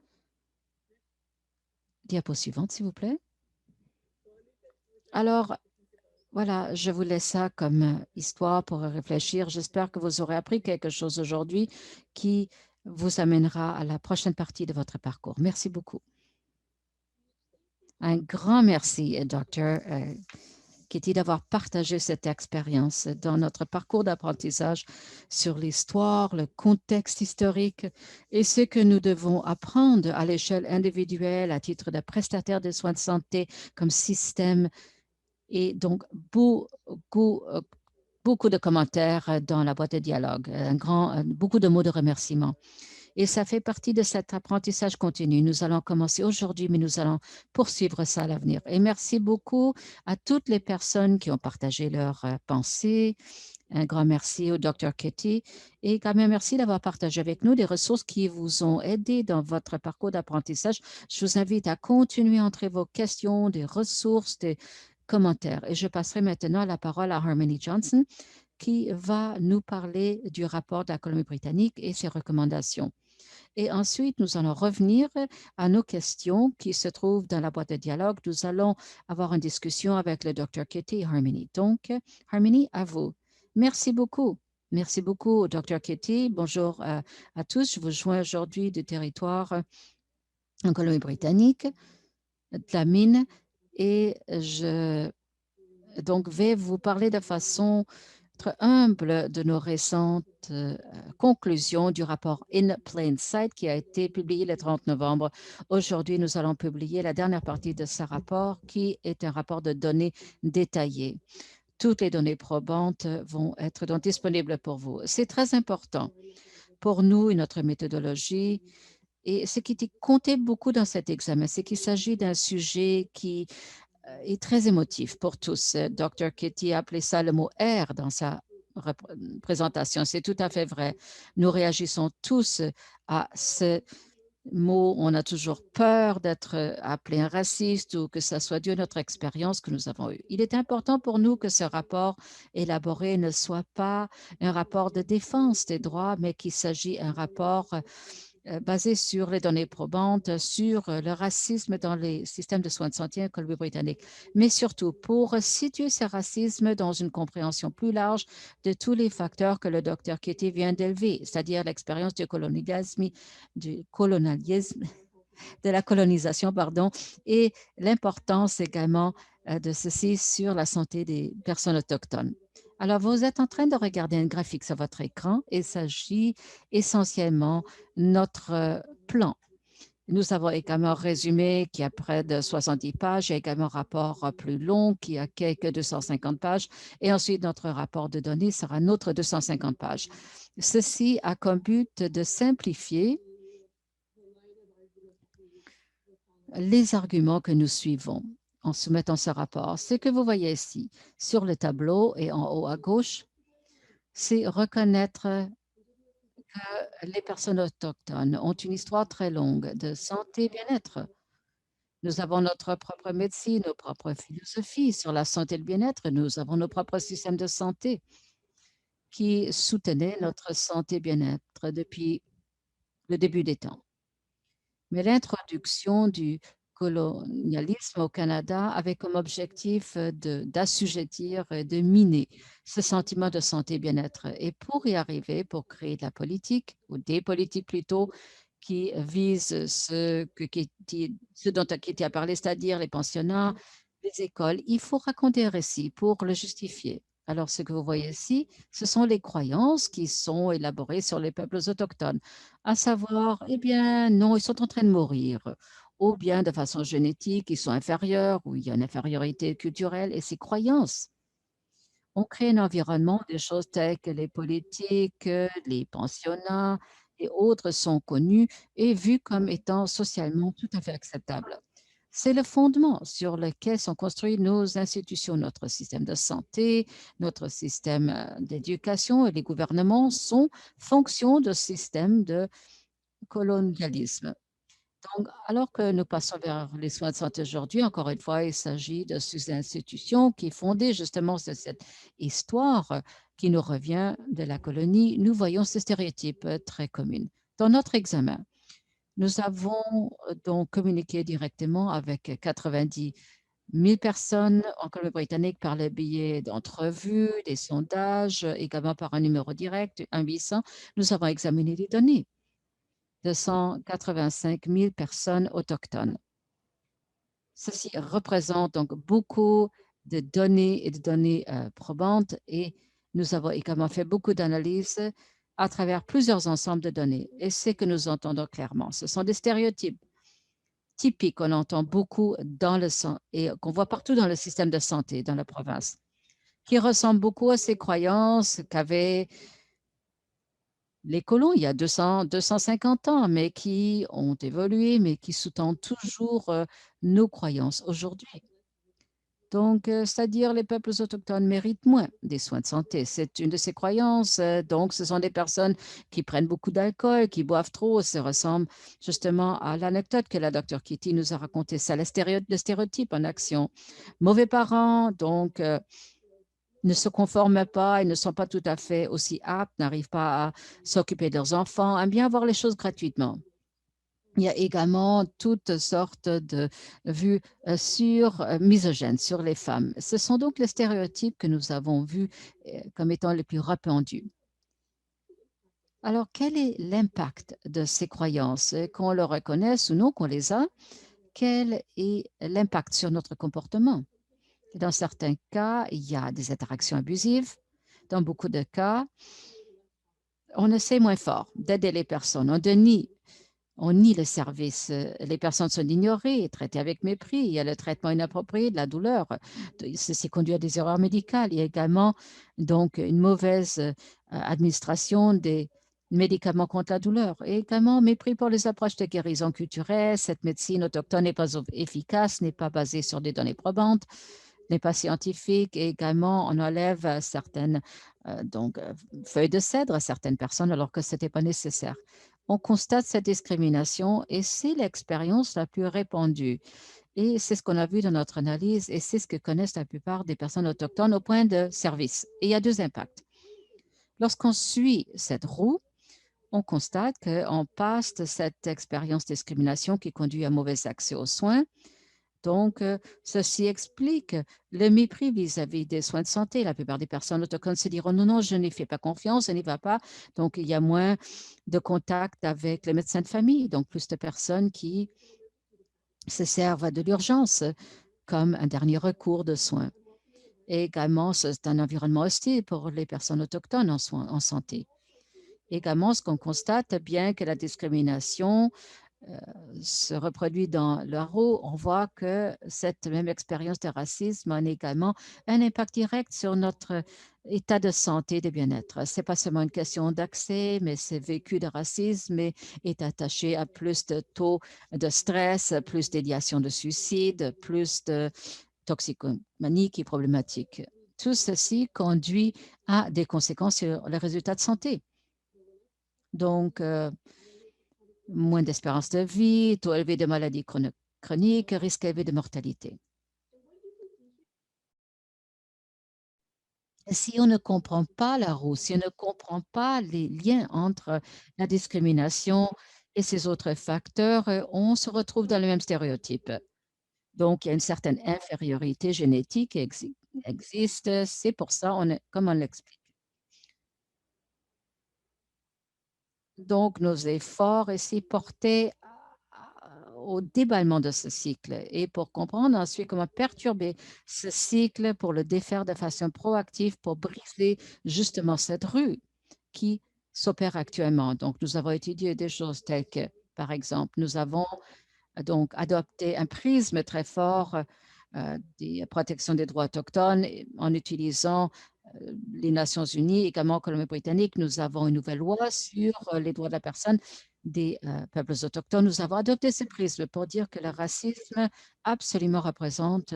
Diapo suivante, s'il vous plaît. Alors, voilà, je vous laisse ça comme histoire pour réfléchir. J'espère que vous aurez appris quelque chose aujourd'hui qui vous amènera à la prochaine partie de votre parcours. Merci beaucoup. Un grand merci, Dr. Kitty, d'avoir partagé cette expérience dans notre parcours d'apprentissage sur l'histoire, le contexte historique et ce que nous devons apprendre à l'échelle individuelle à titre de prestataire de soins de santé comme système. Et donc, beaucoup de commentaires dans la boîte de dialogue, beaucoup de mots de remerciement. Et ça fait partie de cet apprentissage continu. Nous allons commencer aujourd'hui, mais nous allons poursuivre ça à l'avenir. Et merci beaucoup à toutes les personnes qui ont partagé leurs pensées. Un grand merci au Dr. Kitty et quand même merci d'avoir partagé avec nous des ressources qui vous ont aidé dans votre parcours d'apprentissage. Je vous invite à continuer à entrer vos questions, des ressources, des commentaires. Et je passerai maintenant la parole à Harmony Johnson qui va nous parler du rapport de la Colombie-Britannique et ses recommandations. Et ensuite, nous allons revenir à nos questions qui se trouvent dans la boîte de dialogue. Nous allons avoir une discussion avec le Dr. Kitty et Harmony. Donc, Harmony, à vous. Merci beaucoup. Merci beaucoup, Dr. Kitty. Bonjour à tous. Je vous joins aujourd'hui du territoire en Colombie-Britannique, de la mine, et je donc vais vous parler de façon très humble de nos récentes conclusions du rapport In Plain Sight qui a été publié le 30 novembre. Aujourd'hui, nous allons publier la dernière partie de ce rapport qui est un rapport de données détaillées. Toutes les données probantes vont être donc disponibles pour vous. C'est très important pour nous et notre méthodologie. Et ce qui comptait beaucoup dans cet examen, c'est qu'il s'agit d'un sujet qui est très émotif pour tous. Dr. Kitty a appelé ça le mot « R » dans sa présentation. C'est tout à fait vrai. Nous réagissons tous à ce mot. On a toujours peur d'être appelé un raciste ou que ce soit dû à notre expérience que nous avons eue. Il est important pour nous que ce rapport élaboré ne soit pas un rapport de défense des droits, mais qu'il s'agit d'un rapport basé sur les données probantes, sur le racisme dans les systèmes de soins de santé en Colombie-Britannique, mais surtout pour situer ce racisme dans une compréhension plus large de tous les facteurs que le Dr. Kitty vient d'élever, c'est-à-dire l'expérience du colonialisme, de la colonisation, pardon, et l'importance également de ceci sur la santé des personnes autochtones. Alors, vous êtes en train de regarder un graphique sur votre écran. Il s'agit essentiellement de notre plan. Nous avons également un résumé qui a près de 70 pages. Il y a également un rapport plus long qui a quelques 250 pages. Et ensuite, notre rapport de données sera un autre 250 pages. Ceci a comme but de simplifier les arguments que nous suivons en soumettant ce rapport. Ce que vous voyez ici sur le tableau et en haut à gauche, c'est reconnaître que les personnes autochtones ont une histoire très longue de santé et bien-être. Nous avons notre propre médecine, nos propres philosophies sur la santé et le bien-être. Nous avons nos propres systèmes de santé qui soutenaient notre santé et bien-être depuis le début des temps. Mais l'introduction du colonialisme au Canada avait comme objectif d'assujettir et de miner ce sentiment de santé et bien-être. Et pour y arriver, pour créer de la politique, ou des politiques plutôt, qui visent ce dont Kitty a parlé, c'est-à-dire les pensionnats, les écoles, il faut raconter un récit pour le justifier. Alors, ce que vous voyez ici, ce sont les croyances qui sont élaborées sur les peuples autochtones, à savoir, eh bien, non, ils sont en train de mourir, ou bien de façon génétique, ils sont inférieurs, ou il y a une infériorité culturelle, et ces croyances ont créé un environnement, des choses telles que les politiques, les pensionnats et autres sont connus et vus comme étant socialement tout à fait acceptables. C'est le fondement sur lequel sont construites nos institutions, notre système de santé, notre système d'éducation et les gouvernements sont fonction de systèmes de colonialisme. Donc, alors que nous passons vers les soins de santé aujourd'hui, encore une fois, il s'agit de ces institutions qui est fondée justement sur cette histoire qui nous revient de la colonie. Nous voyons ces stéréotypes très communs. Dans notre examen, nous avons donc communiqué directement avec 90 000 personnes en Colombie-Britannique par le biais d'entrevues, des sondages, également par un numéro direct, un 800. Nous avons examiné les données de 185 000 personnes autochtones. Ceci représente donc beaucoup de données et de données probantes et nous avons également fait beaucoup d'analyses à travers plusieurs ensembles de données. Et c'est que nous entendons clairement. Ce sont des stéréotypes typiques qu'on entend beaucoup dans le sang et qu'on voit partout dans le système de santé dans la province, qui ressemblent beaucoup à ces croyances qu'avaient les colons il y a 200, 250 ans, mais qui ont évolué, mais qui sous-tendent toujours nos croyances aujourd'hui. Donc, c'est-à-dire les peuples autochtones méritent moins des soins de santé. C'est une de ces croyances. Donc, ce sont des personnes qui prennent beaucoup d'alcool, qui boivent trop. Ça ressemble justement à l'anecdote que la docteure Kitty nous a racontée. C'est le stéréotype en action. Mauvais parents, donc, ne se conforment pas, ils ne sont pas tout à fait aussi aptes, n'arrivent pas à s'occuper de leurs enfants, aiment bien avoir les choses gratuitement. Il y a également toutes sortes de vues misogynes sur les femmes. Ce sont donc les stéréotypes que nous avons vus comme étant les plus répandus. Alors, quel est l'impact de ces croyances? Qu'on le reconnaisse ou non, qu'on les a, quel est l'impact sur notre comportement? Dans certains cas, il y a des interactions abusives. Dans beaucoup de cas, on essaie moins fort d'aider les personnes. On nie le service. Les personnes sont ignorées et traitées avec mépris. Il y a le traitement inapproprié de la douleur. Ceci conduit à des erreurs médicales. Il y a également donc une mauvaise administration des médicaments contre la douleur et également mépris pour les approches de guérison culturelle. Cette médecine autochtone n'est pas efficace, n'est pas basée sur des données probantes, n'est pas scientifique et également on enlève certaines feuilles de cèdre à certaines personnes alors que ce n'était pas nécessaire. On constate cette discrimination et c'est l'expérience la plus répandue. Et c'est ce qu'on a vu dans notre analyse et c'est ce que connaissent la plupart des personnes autochtones au point de service. Et il y a deux impacts. Lorsqu'on suit cette roue, on constate qu'on passe de cette expérience de discrimination qui conduit à mauvais accès aux soins. Donc, ceci explique le mépris vis-à-vis des soins de santé. La plupart des personnes autochtones se diront non, non, je n'y fais pas confiance, je n'y va pas. Donc, il y a moins de contact avec les médecins de famille, donc plus de personnes qui se servent de l'urgence comme un dernier recours de soins. Et également, c'est un environnement hostile pour les personnes autochtones en santé. Également, ce qu'on constate, bien que la discrimination se reproduit dans leur eau, on voit que cette même expérience de racisme a également un impact direct sur notre état de santé et de bien-être. Ce n'est pas seulement une question d'accès, mais ce vécu de racisme est attaché à plus de taux de stress, plus d'idéation de suicide, plus de toxicomanie qui est problématique. Tout ceci conduit à des conséquences sur les résultats de santé. Donc, moins d'espérance de vie, taux élevé de maladies chroniques, risque élevé de mortalité. Si on ne comprend pas la roue, si on ne comprend pas les liens entre la discrimination et ces autres facteurs, on se retrouve dans le même stéréotype. Donc, il y a une certaine infériorité génétique qui existe. C'est pour ça, comme on l'explique. Donc, nos efforts ici portaient au déballement de ce cycle et pour comprendre ensuite comment perturber ce cycle pour le défaire de façon proactive pour briser justement cette rue qui s'opère actuellement. Donc, nous avons étudié des choses telles que, par exemple, nous avons donc adopté un prisme très fort des protections des droits autochtones en utilisant les Nations unies, également Colombie-Britannique. Nous avons une nouvelle loi sur les droits de la personne des peuples autochtones. Nous avons adopté ce prisme pour dire que le racisme absolument représente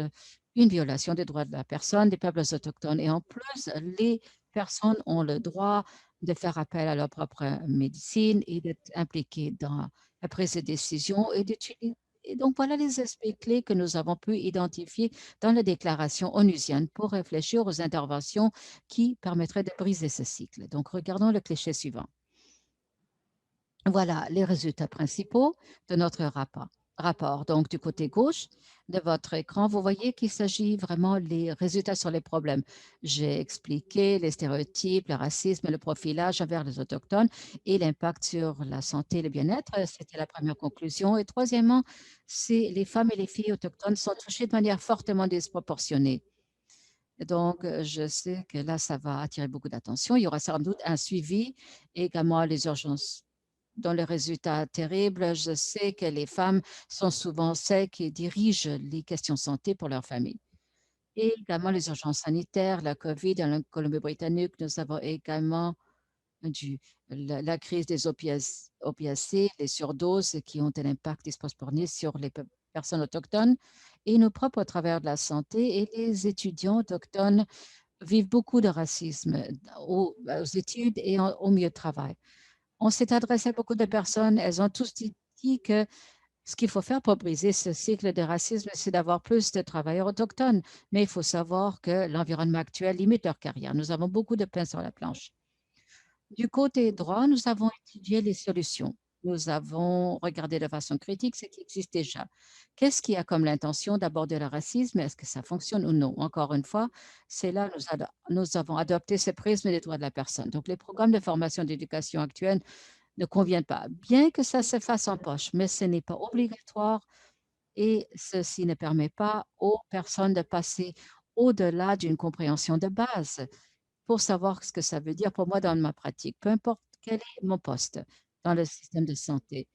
une violation des droits de la personne des peuples autochtones. Et en plus, les personnes ont le droit de faire appel à leur propre médecine et d'être impliquées dans la prise de décision et d'utiliser. Et donc, voilà les aspects clés que nous avons pu identifier dans la déclaration onusienne pour réfléchir aux interventions qui permettraient de briser ce cycle. Donc, regardons le cliché suivant. Voilà les résultats principaux de notre rapport. Donc, du côté gauche de votre écran, vous voyez qu'il s'agit vraiment des résultats sur les problèmes. J'ai expliqué les stéréotypes, le racisme, le profilage envers les Autochtones et l'impact sur la santé et le bien-être. C'était la première conclusion. Et troisièmement, c'est les femmes et les filles autochtones sont touchées de manière fortement disproportionnée. Donc, je sais que là, ça va attirer beaucoup d'attention. Il y aura sans doute un suivi et également les urgences. Dans les résultats terribles, je sais que les femmes sont souvent celles qui dirigent les questions santé pour leur famille. Et également les urgences sanitaires, la COVID dans la Colombie-Britannique, nous avons également la crise des opiacés, les surdoses qui ont un impact disproportionné sur les personnes autochtones et nos propres travers de la santé et les étudiants autochtones vivent beaucoup de racisme aux études et au milieu de travail. On s'est adressé à beaucoup de personnes. Elles ont tous dit que ce qu'il faut faire pour briser ce cycle de racisme, c'est d'avoir plus de travailleurs autochtones. Mais il faut savoir que l'environnement actuel limite leur carrière. Nous avons beaucoup de pain sur la planche. Du côté droit, nous avons étudié les solutions. Nous avons regardé de façon critique ce qui existe déjà. Qu'est-ce qui a comme l'intention d'aborder le racisme? Est-ce que ça fonctionne ou non? Encore une fois, c'est là que nous avons adopté ce prisme des droits de la personne. Donc, les programmes de formation d'éducation actuels ne conviennent pas, bien que ça se fasse en poche, mais ce n'est pas obligatoire et ceci ne permet pas aux personnes de passer au-delà d'une compréhension de base pour savoir ce que ça veut dire pour moi dans ma pratique, peu importe quel est mon poste dans le système de santé.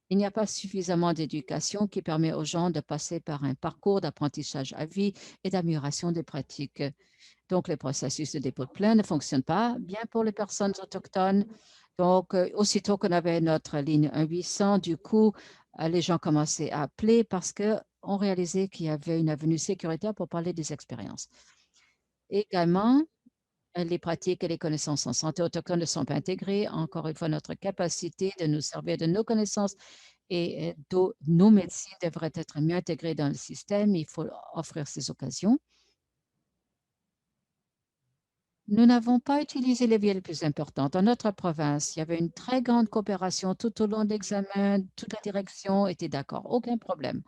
Il n'y a pas suffisamment d'éducation qui permet aux gens de passer par un parcours d'apprentissage à vie et d'amélioration des pratiques. Donc, le processus de dépôt de plainte ne fonctionne pas bien pour les personnes autochtones. Donc, aussitôt qu'on avait notre ligne 1-800, du coup, les gens commençaient à appeler parce qu'on réalisait qu'il y avait une avenue sécuritaire pour parler des expériences. Également, les pratiques et les connaissances en santé autochtone ne sont pas intégrées. Encore une fois, notre capacité de nous servir de nos connaissances et de nos médecines devrait être mieux intégrée dans le système. Il faut offrir ces occasions. Nous n'avons pas utilisé les villes les plus importantes. Dans notre province, il y avait une très grande coopération tout au long de l'examen. Toute la direction était d'accord, aucun problème.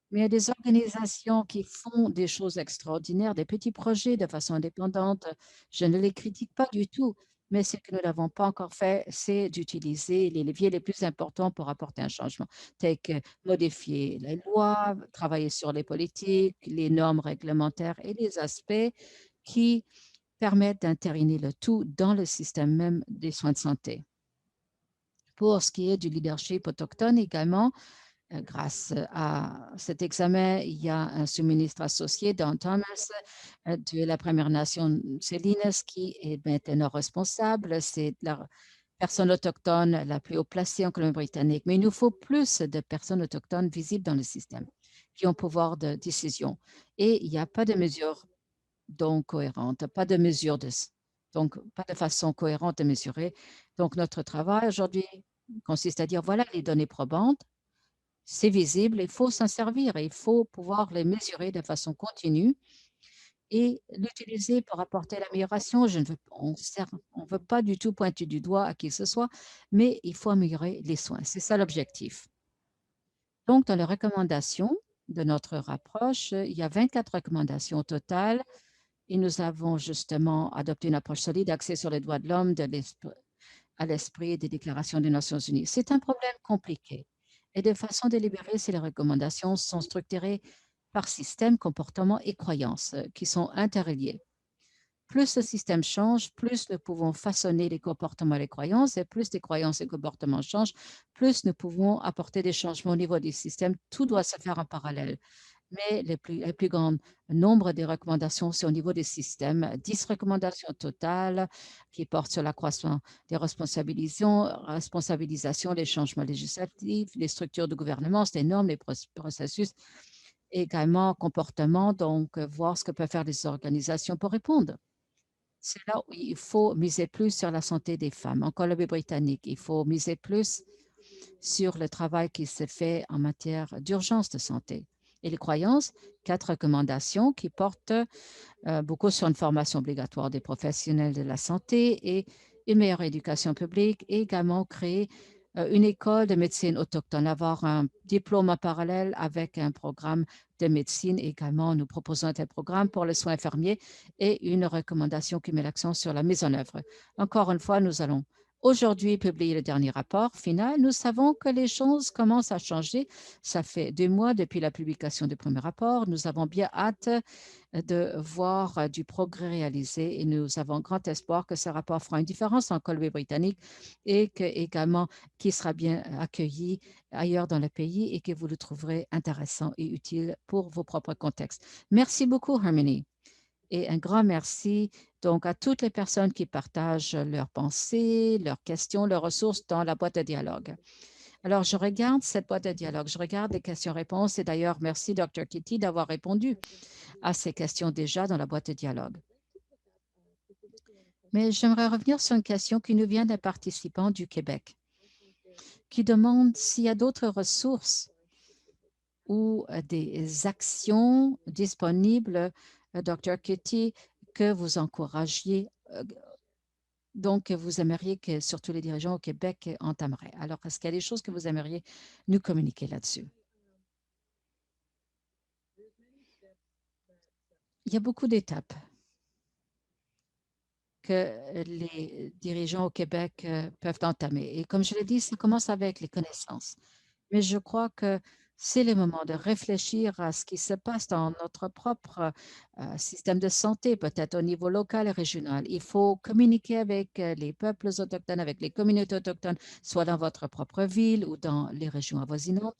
Mais il y a des organisations qui font des choses extraordinaires, des petits projets de façon indépendante. Je ne les critique pas du tout, Mais ce que nous n'avons pas encore fait, c'est d'utiliser les leviers les plus importants pour apporter un changement, tels que modifier les lois, travailler sur les politiques, les normes réglementaires et les aspects qui permettent d'intériner le tout dans le système même des soins de santé. Pour ce qui est du leadership autochtone également, grâce à cet examen, il y a un sous-ministre associé, Don Thomas, de la Première Nation Salinas, qui est maintenant responsable. C'est la personne autochtone la plus haut placée en Colombie-Britannique. Mais il nous faut plus de personnes autochtones visibles dans le système, qui ont pouvoir de décision. Et il n'y a pas de mesures donc cohérentes, pas de mesures donc pas de façon cohérente de mesurer. Donc notre travail aujourd'hui consiste à dire voilà les données probantes, c'est visible, il faut s'en servir et il faut pouvoir les mesurer de façon continue et l'utiliser pour apporter l'amélioration. Je ne veux, on veut pas du tout pointer du doigt à qui que ce soit, mais il faut améliorer les soins. C'est ça l'objectif. Donc, dans les recommandations de notre approche, il y a 24 recommandations au total et nous avons justement adopté une approche solide axée sur les droits de l'homme à l'esprit des déclarations des Nations unies. C'est un problème compliqué et de façon délibérée si les recommandations sont structurées par système, comportement et croyances qui sont interreliés. Plus le système change, plus nous pouvons façonner les comportements et les croyances, et plus les croyances et comportements changent, plus nous pouvons apporter des changements au niveau du système. Tout doit se faire en parallèle. Mais le plus grand nombre des recommandations, c'est au niveau des systèmes. 10 recommandations totales qui portent sur l'accroissement des responsabilisations, les changements législatifs, les structures de gouvernance, les normes, les processus, également comportement, donc voir ce que peuvent faire les organisations pour répondre. C'est là où il faut miser plus sur la santé des femmes. En Colombie-Britannique, il faut miser plus sur le travail qui se fait en matière d'urgence de santé. Et les croyances, 4 recommandations qui portent beaucoup sur une formation obligatoire des professionnels de la santé et une meilleure éducation publique et également créer une école de médecine autochtone, avoir un diplôme en parallèle avec un programme de médecine. Également, nous proposons un tel programme pour les soins infirmiers et une recommandation qui met l'accent sur la mise en œuvre. Encore une fois, nous allons aujourd'hui publier le dernier rapport final. Nous savons que les choses commencent à changer. Ça fait 2 mois depuis la publication du premier rapport. Nous avons bien hâte de voir du progrès réalisé et nous avons grand espoir que ce rapport fera une différence en Colombie-Britannique et que, également qui sera bien accueilli ailleurs dans le pays et que vous le trouverez intéressant et utile pour vos propres contextes. Merci beaucoup, Harmony. Et un grand merci donc à toutes les personnes qui partagent leurs pensées, leurs questions, leurs ressources dans la boîte de dialogue. Alors, je regarde cette boîte de dialogue, je regarde les questions-réponses et d'ailleurs, merci Dr. Kitty d'avoir répondu à ces questions déjà dans la boîte de dialogue. Mais j'aimerais revenir sur une question qui nous vient d'un participant du Québec qui demande s'il y a d'autres ressources ou des actions disponibles, Dr. Kitty, que vous encouragiez, donc que vous aimeriez que surtout les dirigeants au Québec entameraient. Alors, est-ce qu'il y a des choses que vous aimeriez nous communiquer là-dessus? Il y a beaucoup d'étapes que les dirigeants au Québec peuvent entamer. Et comme je l'ai dit, ça commence avec les connaissances. Mais je crois que c'est le moment de réfléchir à ce qui se passe dans notre propre système de santé, peut-être au niveau local et régional. Il faut communiquer avec les peuples autochtones, avec les communautés autochtones, soit dans votre propre ville ou dans les régions avoisinantes,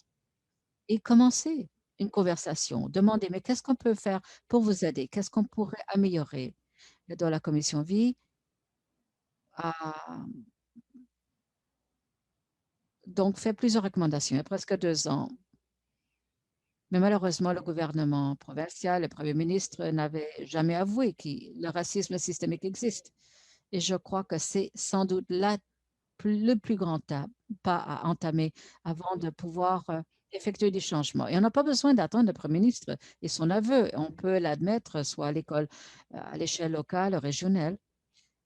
et commencer une conversation. Demandez, mais qu'est-ce qu'on peut faire pour vous aider? Qu'est-ce qu'on pourrait améliorer? Dans la commission vie, a donc fait plusieurs recommandations il y a presque 2 ans. Mais malheureusement, le gouvernement provincial, le premier ministre n'avait jamais avoué que le racisme systémique existe. Et je crois que c'est sans doute le plus grand pas à entamer avant de pouvoir effectuer des changements. Et on n'a pas besoin d'attendre le premier ministre et son aveu. On peut l'admettre soit à l'école, à l'échelle locale, régionale,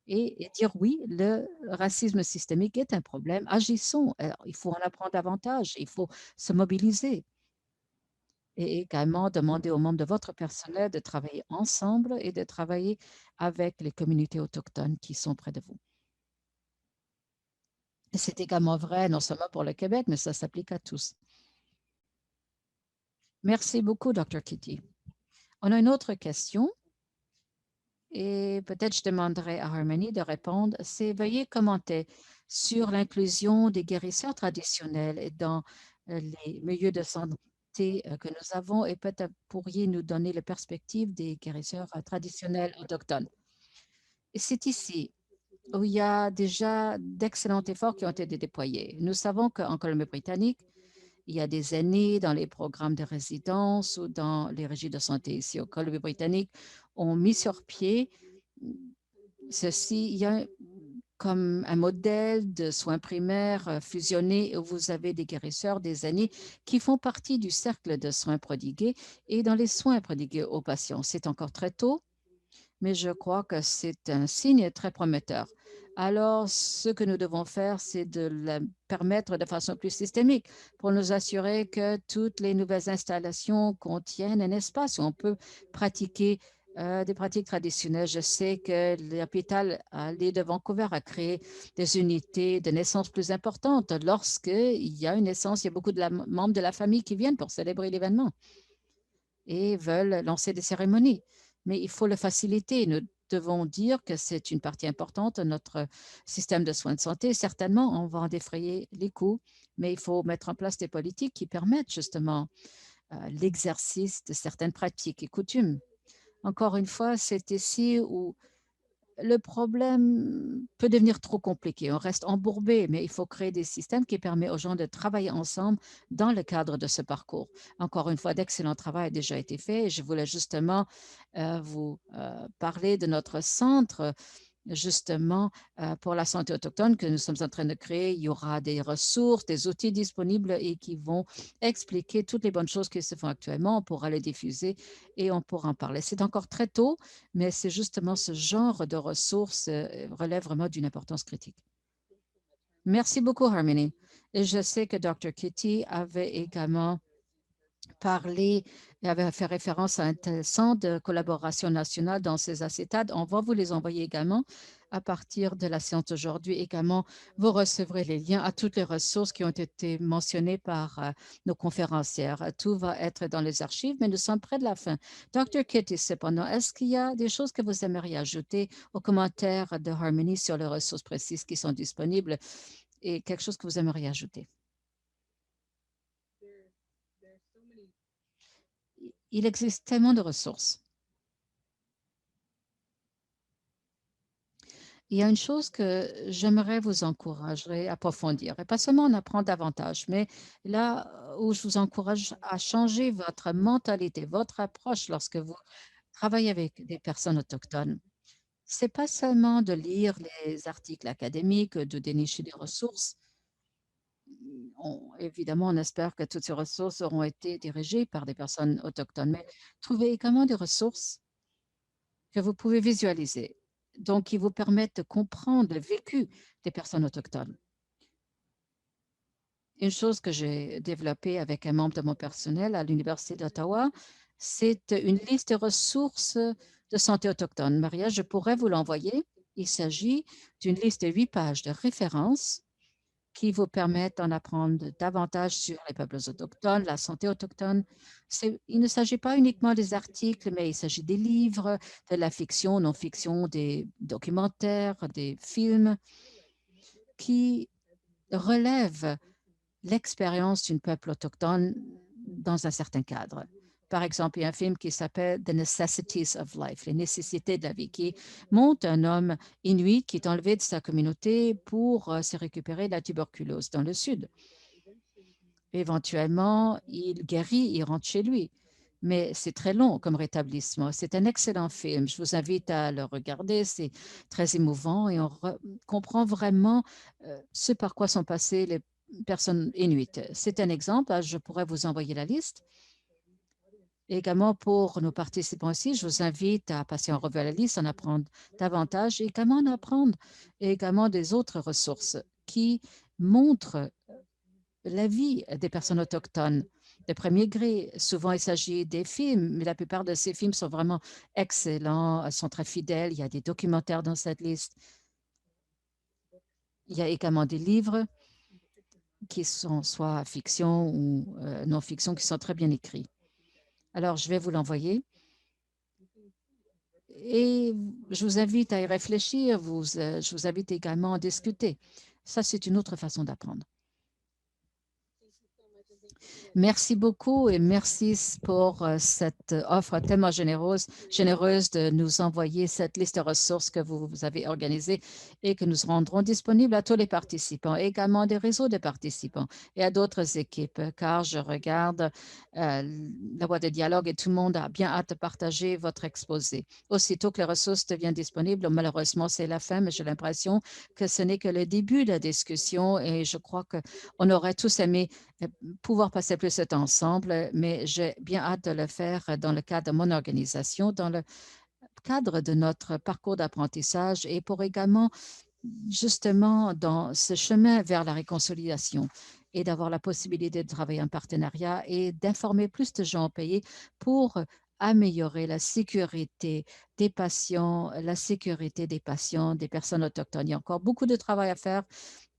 et dire oui, le racisme systémique est un problème. Agissons. Il faut en apprendre davantage. Il faut se mobiliser et également demander aux membres de votre personnel de travailler ensemble et de travailler avec les communautés autochtones qui sont près de vous. Et c'est également vrai non seulement pour le Québec, mais ça s'applique à tous. Merci beaucoup, Dr. Kitty. On a une autre question et peut-être je demanderai à Harmony de répondre. C'est veuillez commenter sur l'inclusion des guérisseurs traditionnels dans les milieux de santé que nous avons et peut-être pourriez nous donner la perspective des guérisseurs traditionnels autochtones. Et c'est ici où il y a déjà d'excellents efforts qui ont été déployés. Nous savons qu'en Colombie-Britannique, il y a des années dans les programmes de résidence ou dans les régies de santé ici au Colombie-Britannique ont mis sur pied ceci. Il y a comme un modèle de soins primaires fusionnés où vous avez des guérisseurs des années qui font partie du cercle de soins prodigués et dans les soins prodigués aux patients. C'est encore très tôt, mais je crois que c'est un signe très prometteur. Alors, ce que nous devons faire, c'est de le permettre de façon plus systémique pour nous assurer que toutes les nouvelles installations contiennent un espace où on peut pratiquer des pratiques traditionnelles. Je sais que l'hôpital de Vancouver a créé des unités de naissance plus importantes. Lorsqu'il y a une naissance, il y a beaucoup de membres de la famille qui viennent pour célébrer l'événement et veulent lancer des cérémonies. Mais il faut le faciliter. Nous devons dire que c'est une partie importante de notre système de soins de santé. Certainement, on va en défrayer les coûts, mais il faut mettre en place des politiques qui permettent justement l'exercice de certaines pratiques et coutumes. Encore une fois, c'est ici où le problème peut devenir trop compliqué. On reste embourbé, mais il faut créer des systèmes qui permettent aux gens de travailler ensemble dans le cadre de ce parcours. Encore une fois, d'excellent travail a déjà été fait. Je voulais justement vous parler de notre centre justement pour la santé autochtone que nous sommes en train de créer. Il y aura des ressources, des outils disponibles et qui vont expliquer toutes les bonnes choses qui se font actuellement. On pourra les diffuser et on pourra en parler. C'est encore très tôt, mais c'est justement ce genre de ressources relève vraiment d'une importance critique. Merci beaucoup, Harmony. Et je sais que Dr. Kitty avait également parlé et avait fait référence à un centre de collaboration nationale dans ces acétates. On va vous les envoyer également à partir de la séance d'aujourd'hui. Également, vous recevrez les liens à toutes les ressources qui ont été mentionnées par nos conférencières. Tout va être dans les archives, mais nous sommes près de la fin. Dr. Kitty, cependant, est-ce qu'il y a des choses que vous aimeriez ajouter aux commentaires de Harmony sur les ressources précises qui sont disponibles et quelque chose que vous aimeriez ajouter? Il existe tellement de ressources. Il y a une chose que j'aimerais vous encourager à approfondir, et pas seulement en apprendre davantage, mais là où je vous encourage à changer votre mentalité, votre approche lorsque vous travaillez avec des personnes autochtones. C'est pas seulement de lire les articles académiques, de dénicher des ressources. Évidemment, on espère que toutes ces ressources auront été dirigées par des personnes autochtones, mais trouver également des ressources que vous pouvez visualiser, donc qui vous permettent de comprendre le vécu des personnes autochtones. Une chose que j'ai développée avec un membre de mon personnel à l'Université d'Ottawa, c'est une liste de ressources de santé autochtone. Maria, je pourrais vous l'envoyer. Il s'agit d'une liste de 8 pages de références qui vous permettent d'en apprendre davantage sur les peuples autochtones, la santé autochtone. Il ne s'agit pas uniquement des articles, mais il s'agit des livres, de la fiction, non-fiction, des documentaires, des films qui relèvent l'expérience d'un peuple autochtone dans un certain cadre. Par exemple, il y a un film qui s'appelle The Necessities of Life, les nécessités de la vie, qui montre un homme inuit qui est enlevé de sa communauté pour se récupérer de la tuberculose dans le sud. Éventuellement, il guérit, il rentre chez lui. Mais c'est très long comme rétablissement. C'est un excellent film. Je vous invite à le regarder. C'est très émouvant et on comprend vraiment ce par quoi sont passées les personnes inuites. C'est un exemple. Je pourrais vous envoyer la liste. Également pour nos participants ici, je vous invite à passer en revue à la liste, en apprendre davantage et également en apprendre également des autres ressources qui montrent la vie des personnes autochtones de premier gré. Souvent, il s'agit des films, mais la plupart de ces films sont vraiment excellents, sont très fidèles. Il y a des documentaires dans cette liste. Il y a également des livres qui sont soit fiction ou non-fiction, qui sont très bien écrits. Alors, je vais vous l'envoyer. Et je vous invite à y réfléchir. Je vous invite également à discuter. Ça, c'est une autre façon d'apprendre. Merci beaucoup et merci pour cette offre tellement généreuse de nous envoyer cette liste de ressources que vous avez organisée et que nous rendrons disponible à tous les participants, et également des réseaux de participants et à d'autres équipes, car je regarde la voie de dialogue et tout le monde a bien hâte de partager votre exposé. Aussitôt que les ressources deviennent disponibles, malheureusement, c'est la fin, mais j'ai l'impression que ce n'est que le début de la discussion et je crois qu'on aurait tous aimé pouvoir passer plus de temps ensemble, mais j'ai bien hâte de le faire dans le cadre de mon organisation, dans le cadre de notre parcours d'apprentissage et pour également, justement, dans ce chemin vers la réconciliation et d'avoir la possibilité de travailler en partenariat et d'informer plus de gens au pays pour améliorer la sécurité des patients, la sécurité des patients, des personnes autochtones. Il y a encore beaucoup de travail à faire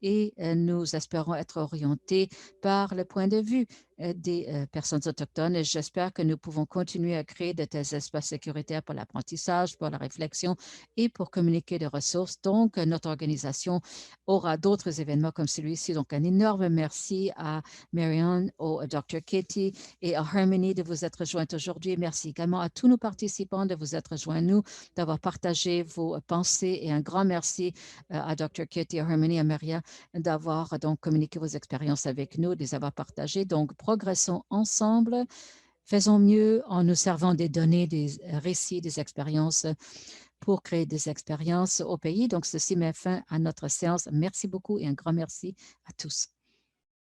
et nous espérons être orientés par le point de vue des personnes autochtones et j'espère que nous pouvons continuer à créer de tels espaces sécuritaires pour l'apprentissage, pour la réflexion et pour communiquer des ressources. Donc, notre organisation aura d'autres événements comme celui-ci. Donc, un énorme merci à Marianne, au Dr. Katie et à Harmony de vous être joints aujourd'hui. Merci également à tous nos participants de vous être joints à nous, d'avoir partagé vos pensées et un grand merci à Dr. Katie, à Harmony, à Maria d'avoir donc communiqué vos expériences avec nous, de les avoir partagées. Donc, progressons ensemble. Faisons mieux en nous servant des données, des récits, des expériences pour créer des expériences au pays. Donc, ceci met fin à notre séance. Merci beaucoup et un grand merci à tous.